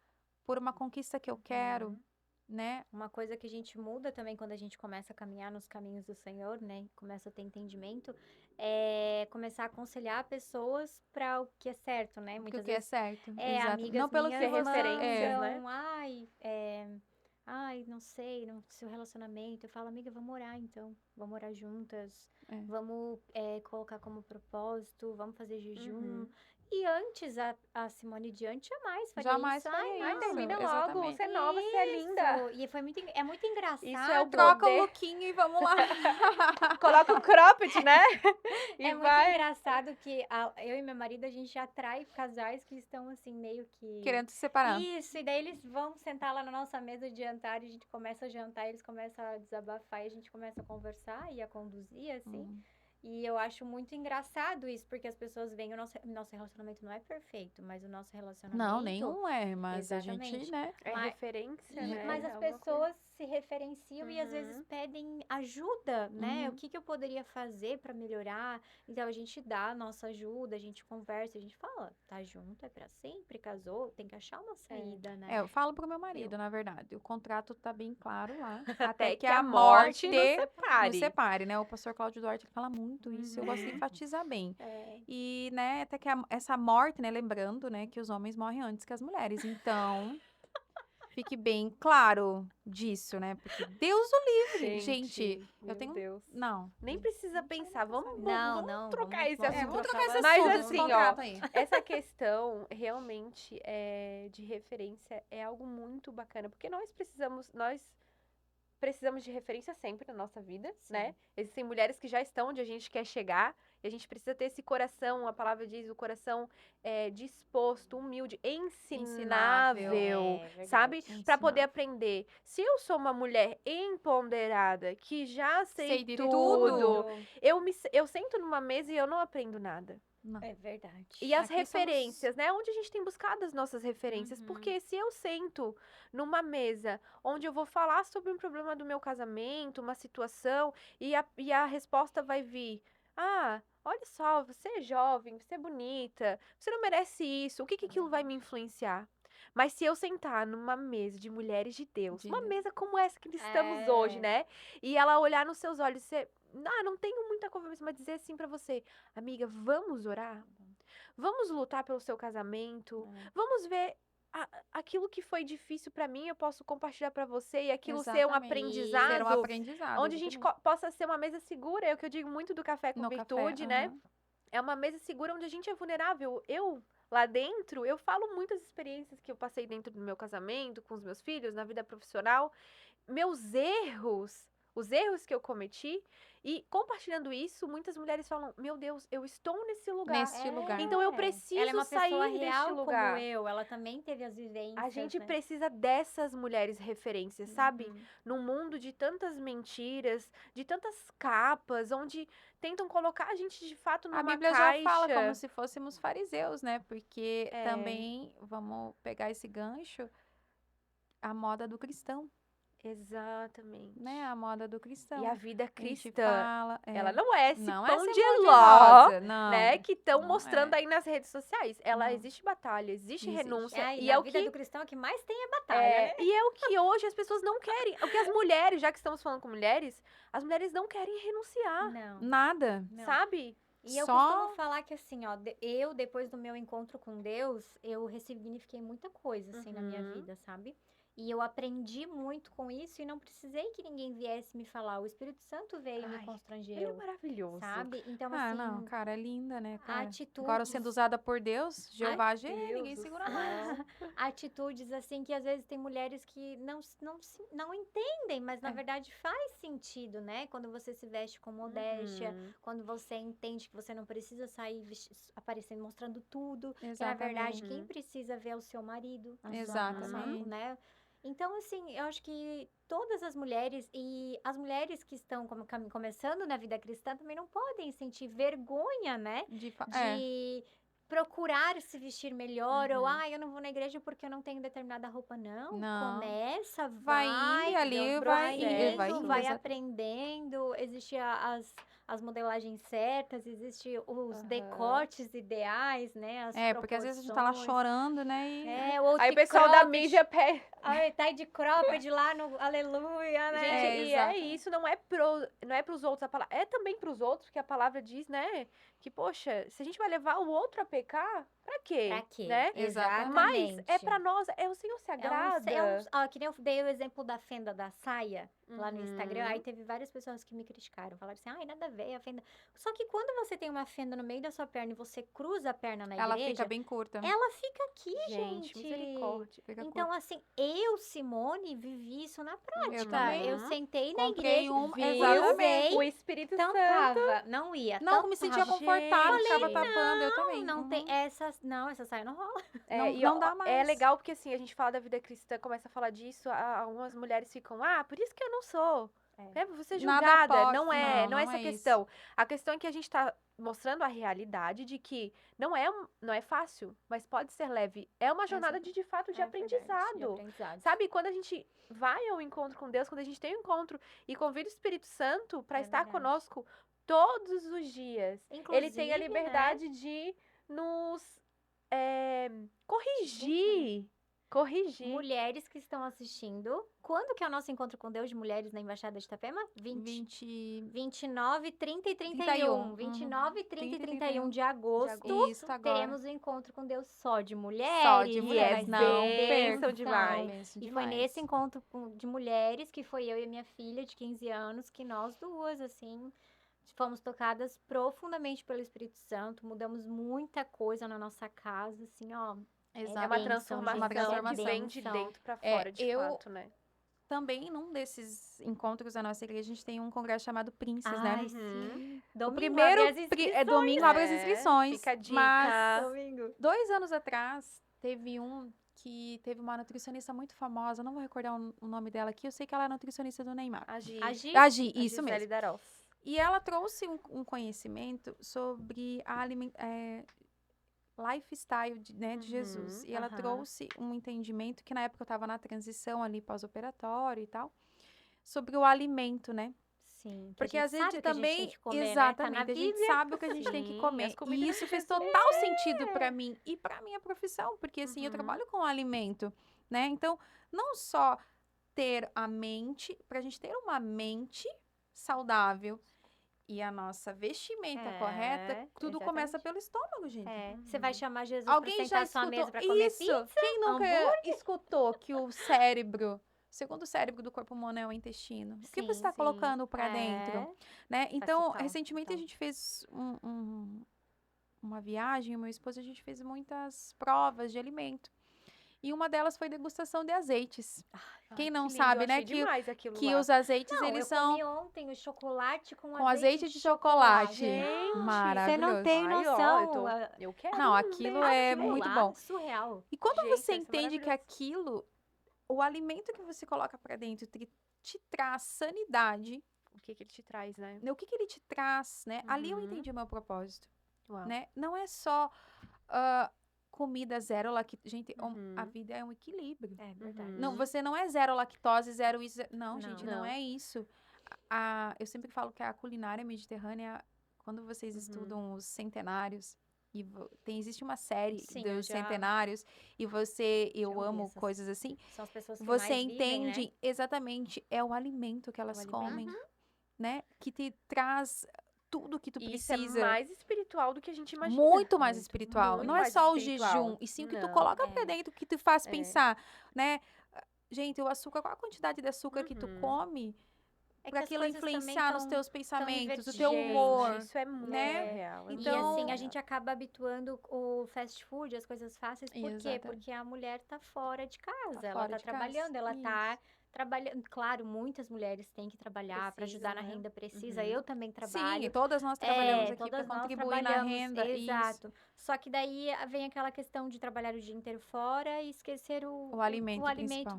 por uma conquista que eu quero, Uhum. né? Uma coisa que a gente muda também quando a gente começa a caminhar nos caminhos do Senhor, né? Começa a ter entendimento, é começar a aconselhar pessoas para o que é certo, né? Porque o Muitas que é vezes certo, exato. amigas Não pelo minhas que Ter você referências, né? mandam, ai, não sei, no seu relacionamento. Eu falo, amiga, vamos orar então, vamos orar juntas, é. vamos colocar como propósito, vamos fazer jejum. Uhum. E antes, a Simone Diante jamais faria Jamais isso. Ai, faria Ai, isso, não, termina logo. exatamente. Você é nova, você é linda. isso! E foi é muito Isso é o engraçado. Troca o poder. lookinho e vamos lá. Coloca o cropped, né? E É muito vai. engraçado que eu e meu marido, a gente atrai casais que estão assim, meio que. Querendo se separar. Isso, e daí eles vão sentar lá na nossa mesa de jantar e a gente começa a jantar, e eles começam a desabafar e a gente começa a conversar e a conduzir, assim. Hum. E eu acho muito engraçado isso, porque as pessoas veem nosso relacionamento não é perfeito, mas o nosso relacionamento. Não, nenhum é, mas a gente, Exatamente. né? É Mas- referência, né? Mas as Alguma coisa. pessoas se referenciam e às vezes Uhum. pedem ajuda, né? Uhum. O que eu poderia fazer para melhorar? Então a gente dá a nossa ajuda, a gente conversa, a gente fala, tá junto é para sempre, casou, tem que achar uma saída, né? Eu falo pro meu marido, na verdade. O contrato tá bem claro lá. Até Até que que a a morte morte nos nos separe. separe, né? O pastor Cláudio Duarte ele fala muito isso. Eu gosto de Uhum. enfatizar bem. É, E, né, até que essa morte, né? Lembrando, né, que os homens morrem antes que as mulheres. Então, fique bem claro disso, né? Porque Deus o livre. Gente, eu meu tenho. Deus. Não. Nem precisa não tinha pensar. nem Vamos, pensaria. Não, vamos trocar esse vamos assunto. Vamos trocar esse o Mas assunto, assim, esse ó, contrato aí. essa questão realmente de referência é algo muito bacana, porque nós precisamos de referência sempre na nossa vida, Sim. né? Existem mulheres que já estão onde a gente quer chegar, e a gente precisa ter esse coração, a palavra diz, o coração disposto, humilde, ensinável, É verdade. sabe? Para poder Ensinável. aprender. Se eu sou uma mulher empoderada, que já sei Sei de tudo, tudo. eu sento numa mesa e eu não aprendo nada. Não. É verdade. E as Aqui somos- referências, né? Onde a gente tem buscado as nossas referências. Uhum. Porque se eu sento numa mesa onde eu vou falar sobre um problema do meu casamento, uma situação, e a resposta vai vir: ah, olha só, você é jovem, você é bonita, você não merece isso, o que aquilo vai me influenciar? Mas se eu sentar numa mesa de mulheres de Deus, De uma Deus. mesa como essa que estamos hoje, É. né? E ela olhar nos seus olhos e dizer, não tenho muita confiança, mas dizer assim pra você, amiga, vamos orar? Vamos lutar pelo seu casamento. Vamos ver aquilo que foi difícil pra mim, eu posso compartilhar pra você e aquilo ser um Exatamente. aprendizado. Ser um aprendizado. Onde a gente exatamente. possa ser uma mesa segura, é o que eu digo muito do Café com No Virtude, café, né? aham. É uma mesa segura onde a gente é vulnerável. Lá dentro, eu falo muitas experiências que eu passei dentro do meu casamento, com os meus filhos, na vida profissional, meus erros, os erros que eu cometi, e compartilhando isso, muitas mulheres falam: Meu Deus, eu estou nesse lugar. Neste lugar. Então eu Ela é preciso uma pessoa sair deste real lugar. como eu. Ela também teve as vivências, A gente né? precisa dessas mulheres referências, sabe? Uhum. Num mundo de tantas mentiras, de tantas capas, onde tentam colocar a gente de fato numa A Bíblia caixa. já fala como se fôssemos fariseus, né? Porque também, vamos pegar esse gancho, a moda do cristão. Exatamente. né? A moda do cristão. E a vida A gente cristã, fala, ela não é esse não é pão ser de mão de ló, rosa, não. né, que estão não mostrando é. aí nas redes sociais. Ela Não. existe batalha, existe Existe. renúncia, E e na é o vida que do cristão, o que mais tem é batalha, né? e é o que hoje as pessoas não querem. O que as mulheres, já que estamos falando com mulheres, as mulheres não querem renunciar, Não, Nada. não. sabe? E eu Só- costumo falar que assim, ó, eu, depois do meu encontro com Deus, eu ressignifiquei muita coisa, assim, na minha Uhum. vida, sabe? E eu aprendi muito com isso e não precisei que ninguém viesse me falar. O Espírito Santo veio e me Ai, constrangeu, Ele é maravilhoso. sabe? Então, Ah, assim, não, cara, é linda, né, cara? Agora atitudes... sendo usada por Deus, Jeová, ninguém Deus do segura a céu. mão. atitudes assim que às vezes tem mulheres que não entendem, mas na É. verdade faz sentido, né? Quando você se veste com modéstia, Uhum. quando você entende que você não precisa sair aparecendo, mostrando tudo, que na verdade quem Uhum. precisa ver é o seu marido, Exatamente. né? Então, assim, eu acho que todas as mulheres e as mulheres que estão começando na vida cristã também não podem sentir vergonha, né? De procurar se vestir melhor, ou Uhum. eu não vou na igreja porque eu não tenho determinada roupa. Não, Não. começa, Vai indo e ali Deus vai procede. indo, vai indo. vai exato. aprendendo, existem as modelagens certas, existem os Aham. decotes ideais, né? As Porque às vezes a gente tá lá proporções. chorando, né? E... Ou Aí de o pessoal da cropped. mídia pede. Ai, tá de cropped lá no Aleluia, né? Gente, e exato. isso não é pros outros a palavra, é também pros outros que a palavra diz, né? Que, poxa, se a gente vai levar o outro a pecar, pra quê? Pra quê? Né? Exatamente. Mas é pra nós, o Senhor se agrada. Que nem eu dei o exemplo da fenda da saia lá no Instagram, Uhum. aí teve várias pessoas que me criticaram, falaram assim, nada a ver, a fenda... Só que quando você tem uma fenda no meio da sua perna e você cruza a perna na Ela igreja, fica bem curta. ela fica aqui, Gente, gente. misericórdia. Fica Então, curta. assim, eu, Simone, vivi isso na prática. Eu também. Eu sentei na Comprei igreja, um, Viu? exatamente. O Espírito Santo. tampava, não ia, Não me sentia tampava. confortável, ficava Gente. tapando, eu também. Não Uhum. tem essa saia não rola. Não dá É mais. legal porque assim, a gente fala da vida cristã, começa a falar disso, algumas mulheres ficam, por isso que eu não sou. Vou ser Nada julgada. pode. Não é Não essa é questão. A questão é que a gente tá mostrando a realidade de que não é fácil, mas pode ser leve. É uma jornada de fato de aprendizado. Sabe, quando a gente vai ao encontro com Deus, quando a gente tem um encontro e convida o Espírito Santo para estar verdade. conosco todos os dias, ele tem a Inclusive, liberdade de nos corrigir. Mulheres que estão assistindo, quando que é o nosso encontro com Deus de mulheres na Embaixada de Itapema? 29, 30 e 31. 29, 30 e 31 de agosto. Isso, agora. Teremos um encontro com Deus só de mulheres. Só de e mulheres, vai não ser percam bênção. demais. E foi nesse encontro de mulheres que foi eu e a minha filha de 15 anos que nós duas, assim, fomos tocadas profundamente pelo Espírito Santo, mudamos muita coisa na nossa casa, assim, ó. É uma transformação que vem de dentro pra fora, de fato, né? Também, num desses encontros da nossa igreja, a gente tem um congresso chamado Princes, né? Ai, sim. O primeiro domingo abre as inscrições. Fica a dica. Mas Domingo. 2 anos atrás, teve um que teve uma nutricionista muito famosa, não vou recordar o nome dela aqui, eu sei que ela é nutricionista do Neymar. Agi, isso mesmo. E ela trouxe um conhecimento sobre a lifestyle de Jesus. E ela trouxe um entendimento que na época eu estava na transição ali pós-operatório e tal, sobre o alimento, né? Sim. Porque às vezes também, comer, exatamente, né? a gente sabe o que a gente tem que comer. E isso fez total sentido para mim e para minha profissão, porque assim, eu trabalho com alimento, né? Então, não só ter a mente, pra gente ter uma mente saudável e a nossa vestimenta correta, tudo começa pelo estômago, gente. Você vai chamar Jesus Alguém pra já sentar à sua escutou mesa pra comer isso? pizza? Quem nunca escutou que o cérebro, segundo o cérebro do corpo humano é o intestino? O que você está colocando pra dentro? Né? Então, recentemente a gente fez uma viagem, o meu esposo, a gente fez muitas provas de alimento. E uma delas foi degustação de azeites. Quem não sabe, né, que os azeites, eles são... Eu comi ontem o chocolate com azeite de chocolate. Gente, maravilhoso. Você não tem noção. Eu quero. Não, aquilo é muito bom. Surreal. E quando você entende que aquilo, o alimento que você coloca pra dentro te traz sanidade. O que ele te traz, né? O que ele te traz, né? Ali eu entendi o meu propósito. Uau. Né? Não é só comida zero lactose. Gente, a Uhum. vida é um equilíbrio. É verdade. Não, você não é zero lactose, zero isso. Não, gente, não Não. é isso. Eu sempre falo que a culinária mediterrânea, quando vocês estudam os centenários, e existe uma série Sim, eu dos já- centenários, e eu ouvi amo essas. coisas assim, São as pessoas que você mais vivem, né? entende exatamente, é o alimento que elas alimento. comem, né? Que te traz tudo que tu E isso é precisa. mais espiritual do que a gente imagina. Muito mais Muito, espiritual. muito Não é mais só o espiritual. jejum, e sim o que tu Não. coloca pra É. dentro, que te faz É. pensar, né? Gente, o açúcar, qual a quantidade de açúcar que tu Uhum. come É que pra as aquilo coisas também influenciar nos tão- teus pensamentos, o invertidas. teu humor, Gente, isso é muito né? real. E Então- assim, a gente acaba habituando o fast food, as coisas fáceis, por quê? Exatamente. Porque a mulher tá fora de casa, ela fora tá de casa. trabalhando, ela tá trabalhando. Claro, muitas mulheres têm que trabalhar para ajudar na Precisam, né? renda, precisa. Uhum. Eu também trabalho. Sim, todas nós trabalhamos aqui para todas nós contribuir na trabalhamos, renda. Isso. exato. Só que daí vem aquela questão de trabalhar o dia inteiro fora e esquecer O alimento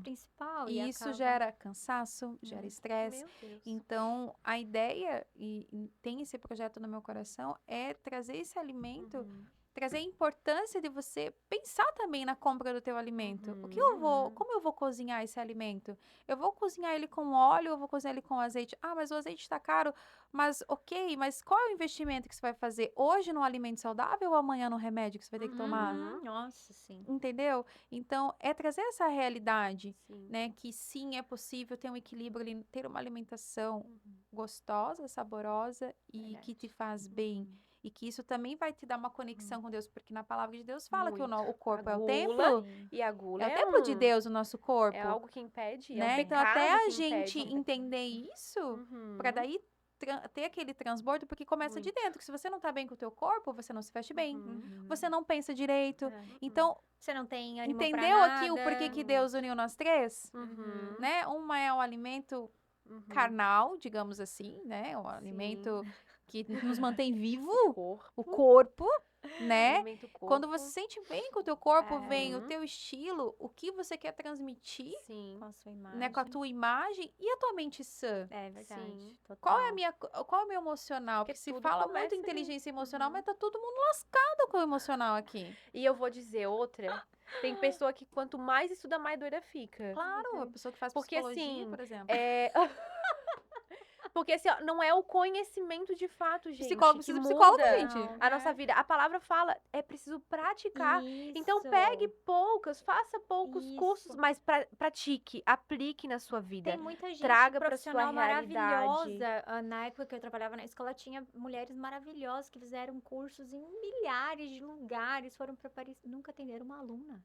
principal. E isso acaba- gera cansaço, gera estresse. Meu Deus. Então, a ideia, e tem esse projeto no meu coração, é trazer esse alimento, Uhum. trazer a importância de você pensar também na compra do teu alimento. O que Uhum. como eu vou cozinhar esse alimento? Eu vou cozinhar ele com óleo ou eu vou cozinhar ele com azeite? Ah, mas o azeite está caro. Mas ok, mas qual é o investimento que você vai fazer hoje no alimento saudável ou amanhã no remédio que você vai ter que tomar? Nossa, sim. Entendeu? Então, é trazer essa realidade, Sim. né? Que sim, é possível ter um equilíbrio ali, ter uma alimentação Uhum. gostosa, saborosa e que te Verdade. faz bem. E que isso também vai te dar uma conexão com Deus, porque na palavra de Deus fala que Muito. o corpo A é o gula templo, E a gula é o templo de Deus, o nosso corpo, É algo que impede, é né? um Então, pecado até a que gente impede. entender isso, Uhum. para daí ter aquele transbordo, porque começa de Muito. dentro, que se você não tá bem com o teu corpo, você não se veste bem, Uhum. você não pensa direito. É. Então, Você não tem ânimo pra entendeu aqui o nada. porquê que Deus uniu nós três? Uhum. Né? Uma é o alimento Uhum. carnal, digamos assim, né? O alimento que nos mantém vivo, o Corpo. corpo, né? Alimento corpo. Quando você se sente bem com o teu corpo, É. vem o teu estilo, o que você quer transmitir, Sim. Com a sua imagem. né? Com a tua imagem e a tua mente sã. É verdade. Sim. Qual é total. qual é o meu emocional? Porque Porque se tudo fala começa muito ali. inteligência emocional, Uhum. mas tá todo mundo lascado com o emocional aqui. E eu vou dizer outra. Tem pessoa que quanto mais estuda, mais doida fica. Claro, a pessoa que faz Porque, psicologia, assim, por exemplo. É... Porque assim, ó, não é o conhecimento de fato, gente, Psicólogo que precisa de muda psicólogo, gente. a nossa vida. A palavra fala, é preciso praticar. Então Isso. pegue poucas, faça poucos Isso. cursos, mas pratique, aplique na sua vida. Tem muita gente Traga pra sua profissional realidade. maravilhosa. Na época que eu trabalhava na escola, tinha mulheres maravilhosas que fizeram cursos em milhares de lugares, foram para Paris, nunca atenderam uma aluna.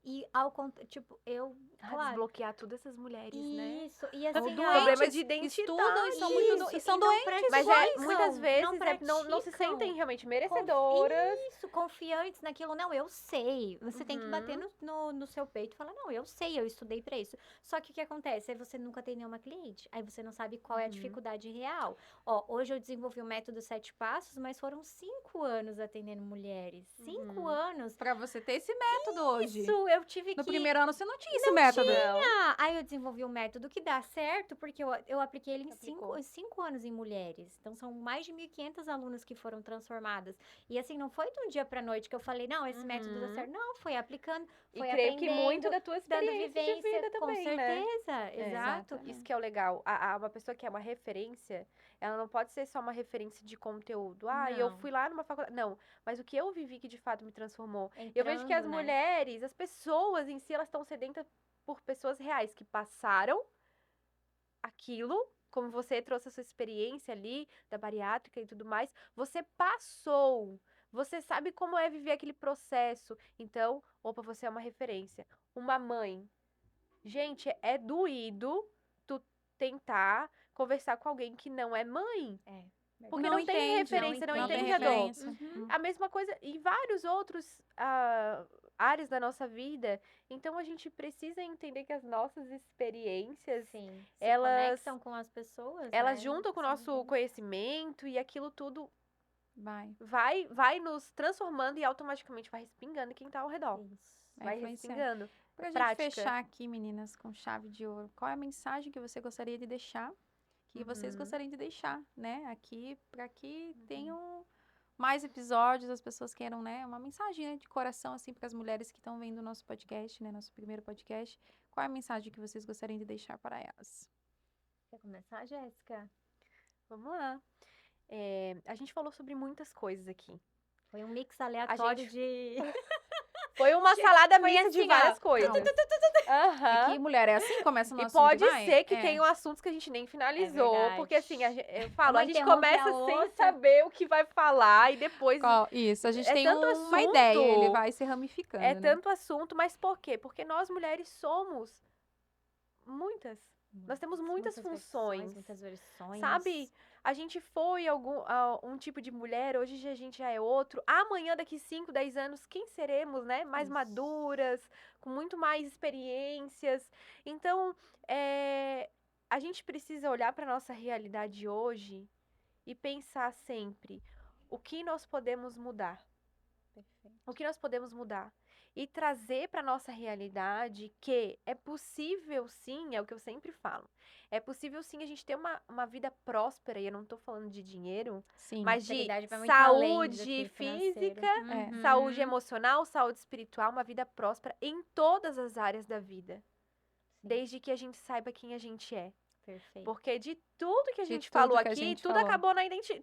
E ao contrário, tipo, eu, claro, Desbloquear todas essas mulheres, né? isso, e assim, Ou ó, problema doentes, de identidade. estudam e são muito isso, e são e não doentes. Mas praticam, muitas não vezes não se praticam. sentem realmente merecedoras. Isso, confiantes naquilo. Não, eu sei. Você tem que bater no seu peito e falar, não, eu sei, eu estudei pra isso. Só que o que acontece? Aí você nunca tem nenhuma cliente. Aí você não sabe qual é a dificuldade real. Ó, hoje eu desenvolvi o método 7 passos, mas foram 5 anos atendendo mulheres. 5 anos. Pra você ter esse método hoje. Isso, eu tive No que... primeiro ano você não tinha esse método. Aí eu desenvolvi um método que dá certo, porque eu apliquei ele Aplicou. em 5 anos em mulheres. Então, são mais de 1.500 alunas que foram transformadas. E assim, não foi de um dia pra noite que eu falei, não, esse método dá certo. Não, foi aplicando, E foi creio que aprendendo, muito da tua dando experiência de vivência, vida com também, né? certeza. Exato. Isso que é o legal. Uma pessoa que é uma referência, ela não pode ser só uma referência de conteúdo. Ah, eu Não. fui lá numa faculdade. Não, mas o que eu vivi que de fato me transformou. Eu vejo que as Entrando, né? mulheres, as pessoas em si, elas estão sedentas por pessoas reais que passaram aquilo, como você trouxe a sua experiência ali, da bariátrica e tudo mais. Você passou. Você sabe como é viver aquele processo. Então, opa, você é uma referência. Uma mãe. Gente, é doído tu tentar conversar com alguém que não é mãe. Porque não tem referência, não entende a dor. referência. A mesma coisa em vários outros áreas da nossa vida. Então, a gente precisa entender que as nossas experiências, Sim. Se elas- conectam com as pessoas, elas né? juntam com o São nosso vivências. conhecimento e aquilo tudo Vai. vai nos transformando e automaticamente vai respingando em quem tá ao redor. Isso. Vai influenciando. respingando. Pra gente Prática. fechar aqui, meninas, com chave de ouro, qual é a mensagem que você gostaria de deixar? Que vocês gostariam de deixar, né? Aqui, para que tenham mais episódios, as pessoas queiram, né, uma mensagem, né, de coração, assim, para as mulheres que estão vendo o nosso podcast, né, nosso primeiro podcast. Qual é a mensagem que vocês gostariam de deixar para elas? Quer começar, Jéssica? Vamos lá. A gente falou sobre muitas coisas aqui. Foi um mix aleatório gente- de... Foi uma salada Foi mista de assim, várias ó. coisas. É Aham. que mulher é assim, começa no E assunto pode e vai. ser que É. tenham assuntos que a gente nem finalizou, verdade. porque assim, eu falo, Uma a gente interrompe começa a sem outra. saber o que vai falar e depois Isso, a gente É tem tanto uma ideia, ele assunto. vai se ramificando, é né? tanto assunto, mas por quê? Porque nós mulheres somos muitas. Nós temos muitas funções, muitas versões. Sabe? A gente foi um tipo de mulher, hoje a gente já é outro. Amanhã, daqui 5, 10 anos, quem seremos, né? Mais Isso. maduras, com muito mais experiências. Então, a gente precisa olhar para nossa realidade hoje e pensar sempre o que nós podemos mudar. Perfeito. O que nós podemos mudar? E trazer para nossa realidade que é possível sim, é o que eu sempre falo. É possível sim a gente ter uma vida próspera, e eu não tô falando de dinheiro, Sim. mas de Prosperidade vai muito além do saúde que financeiro. física, Uhum. saúde emocional, saúde espiritual, uma vida próspera em todas as áreas da vida. Sim. Desde que a gente saiba quem a gente é. Perfeito. Porque de tudo que a De gente tudo falou que a aqui, gente tudo falou. acabou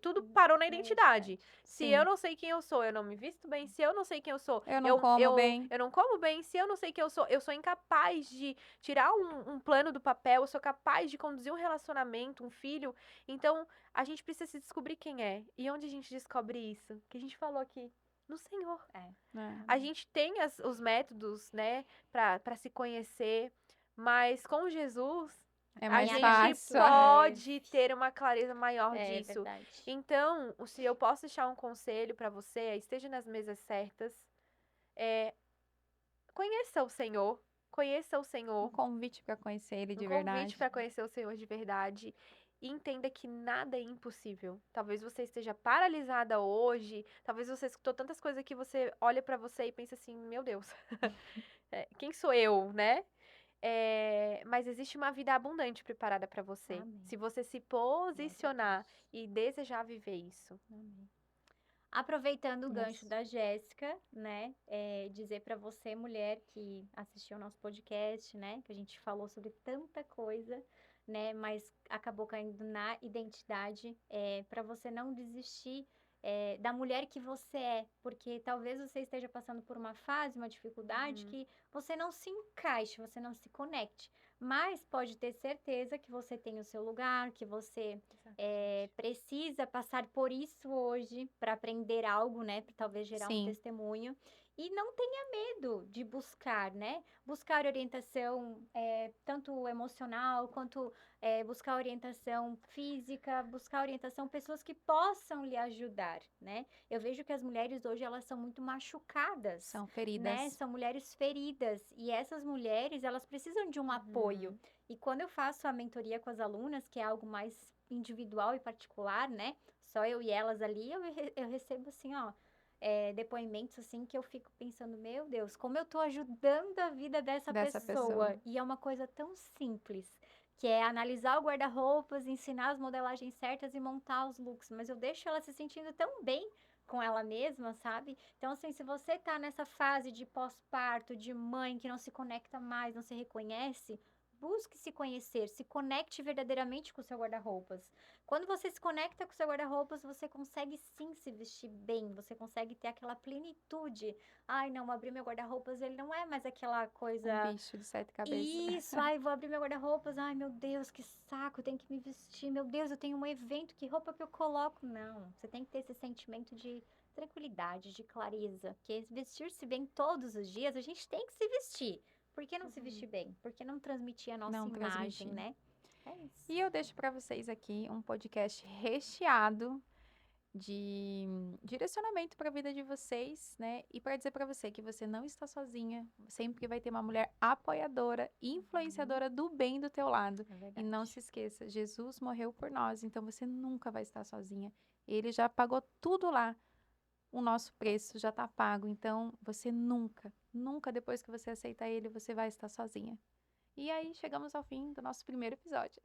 tudo parou na identidade. Se Sim. eu não sei quem eu sou, eu não me visto bem. Se eu não sei quem eu sou, Eu não como bem. eu não como bem. Se eu não sei quem eu sou incapaz de tirar um plano do papel, eu sou capaz de conduzir um relacionamento, um filho. Então, a gente precisa se descobrir quem é. E onde a gente descobre isso? Que a gente falou aqui. No Senhor. É. A gente tem os métodos, né, pra se conhecer. Mas com Jesus, É a mais gente fácil. pode ter uma clareza maior É disso. verdade. Então, se eu posso deixar um conselho para você, esteja nas mesas certas. Conheça o Senhor. Conheça o Um Senhor. convite para conhecer ele de Um verdade. convite para conhecer o Senhor de verdade. E entenda que nada é impossível. Talvez você esteja paralisada hoje. Talvez você escutou tantas coisas que você olha para você e pensa assim: meu Deus, quem sou eu, né? Mas existe uma vida abundante preparada para você. Amém. Se você se posicionar e desejar viver isso. Amém. Aproveitando o gancho Isso. da Jéssica, né, dizer para você, mulher que assistiu ao nosso podcast, né, que a gente falou sobre tanta coisa, né, mas acabou caindo na identidade, para você não desistir da mulher que você é, porque talvez você esteja passando por uma fase, uma dificuldade que você não se encaixe, você não se conecte, mas pode ter certeza que você tem o seu lugar, que você precisa passar por isso hoje para aprender algo, né? Para talvez gerar um Sim. testemunho. E não tenha medo de buscar, né? Buscar orientação tanto emocional quanto buscar orientação física, buscar orientação, pessoas que possam lhe ajudar, né? Eu vejo que as mulheres hoje elas são muito machucadas. São feridas. Né? São mulheres feridas. E essas mulheres, elas precisam de um apoio. E quando eu faço a mentoria com as alunas, que é algo mais individual e particular, né? Só eu e elas ali, eu recebo assim, ó, depoimentos assim que eu fico pensando, meu Deus, como eu tô ajudando a vida dessa pessoa. E é uma coisa tão simples, que é analisar o guarda-roupas, ensinar as modelagens certas e montar os looks. Mas eu deixo ela se sentindo tão bem com ela mesma, sabe? Então, assim, se você tá nessa fase de pós-parto, de mãe que não se conecta mais, não se reconhece, busque se conhecer, se conecte verdadeiramente com o seu guarda-roupas. Quando você se conecta com o seu guarda-roupas, você consegue sim se vestir bem, você consegue ter aquela plenitude. Ai, não, abrir meu guarda-roupas, ele não é mais aquela coisa... Um bicho de 7 cabeças. Isso, ai, vou abrir meu guarda-roupas, ai, meu Deus, que saco, tenho que me vestir, meu Deus, eu tenho um evento, que roupa que eu coloco? Não, você tem que ter esse sentimento de tranquilidade, de clareza, porque vestir-se bem todos os dias, a gente tem que se vestir. Por que não se vestir bem? Por que não transmitir a nossa Não imagem, transmitir. né? É isso. E eu deixo para vocês aqui um podcast recheado de direcionamento para a vida de vocês, né? E para dizer para você que você não está sozinha, sempre vai ter uma mulher apoiadora, influenciadora do bem do teu lado. É E verdade. não se esqueça, Jesus morreu por nós, então você nunca vai estar sozinha. Ele já pagou tudo lá. O nosso preço já está pago, então você nunca, nunca depois que você aceitar ele, você vai estar sozinha. E aí chegamos ao fim do nosso primeiro episódio.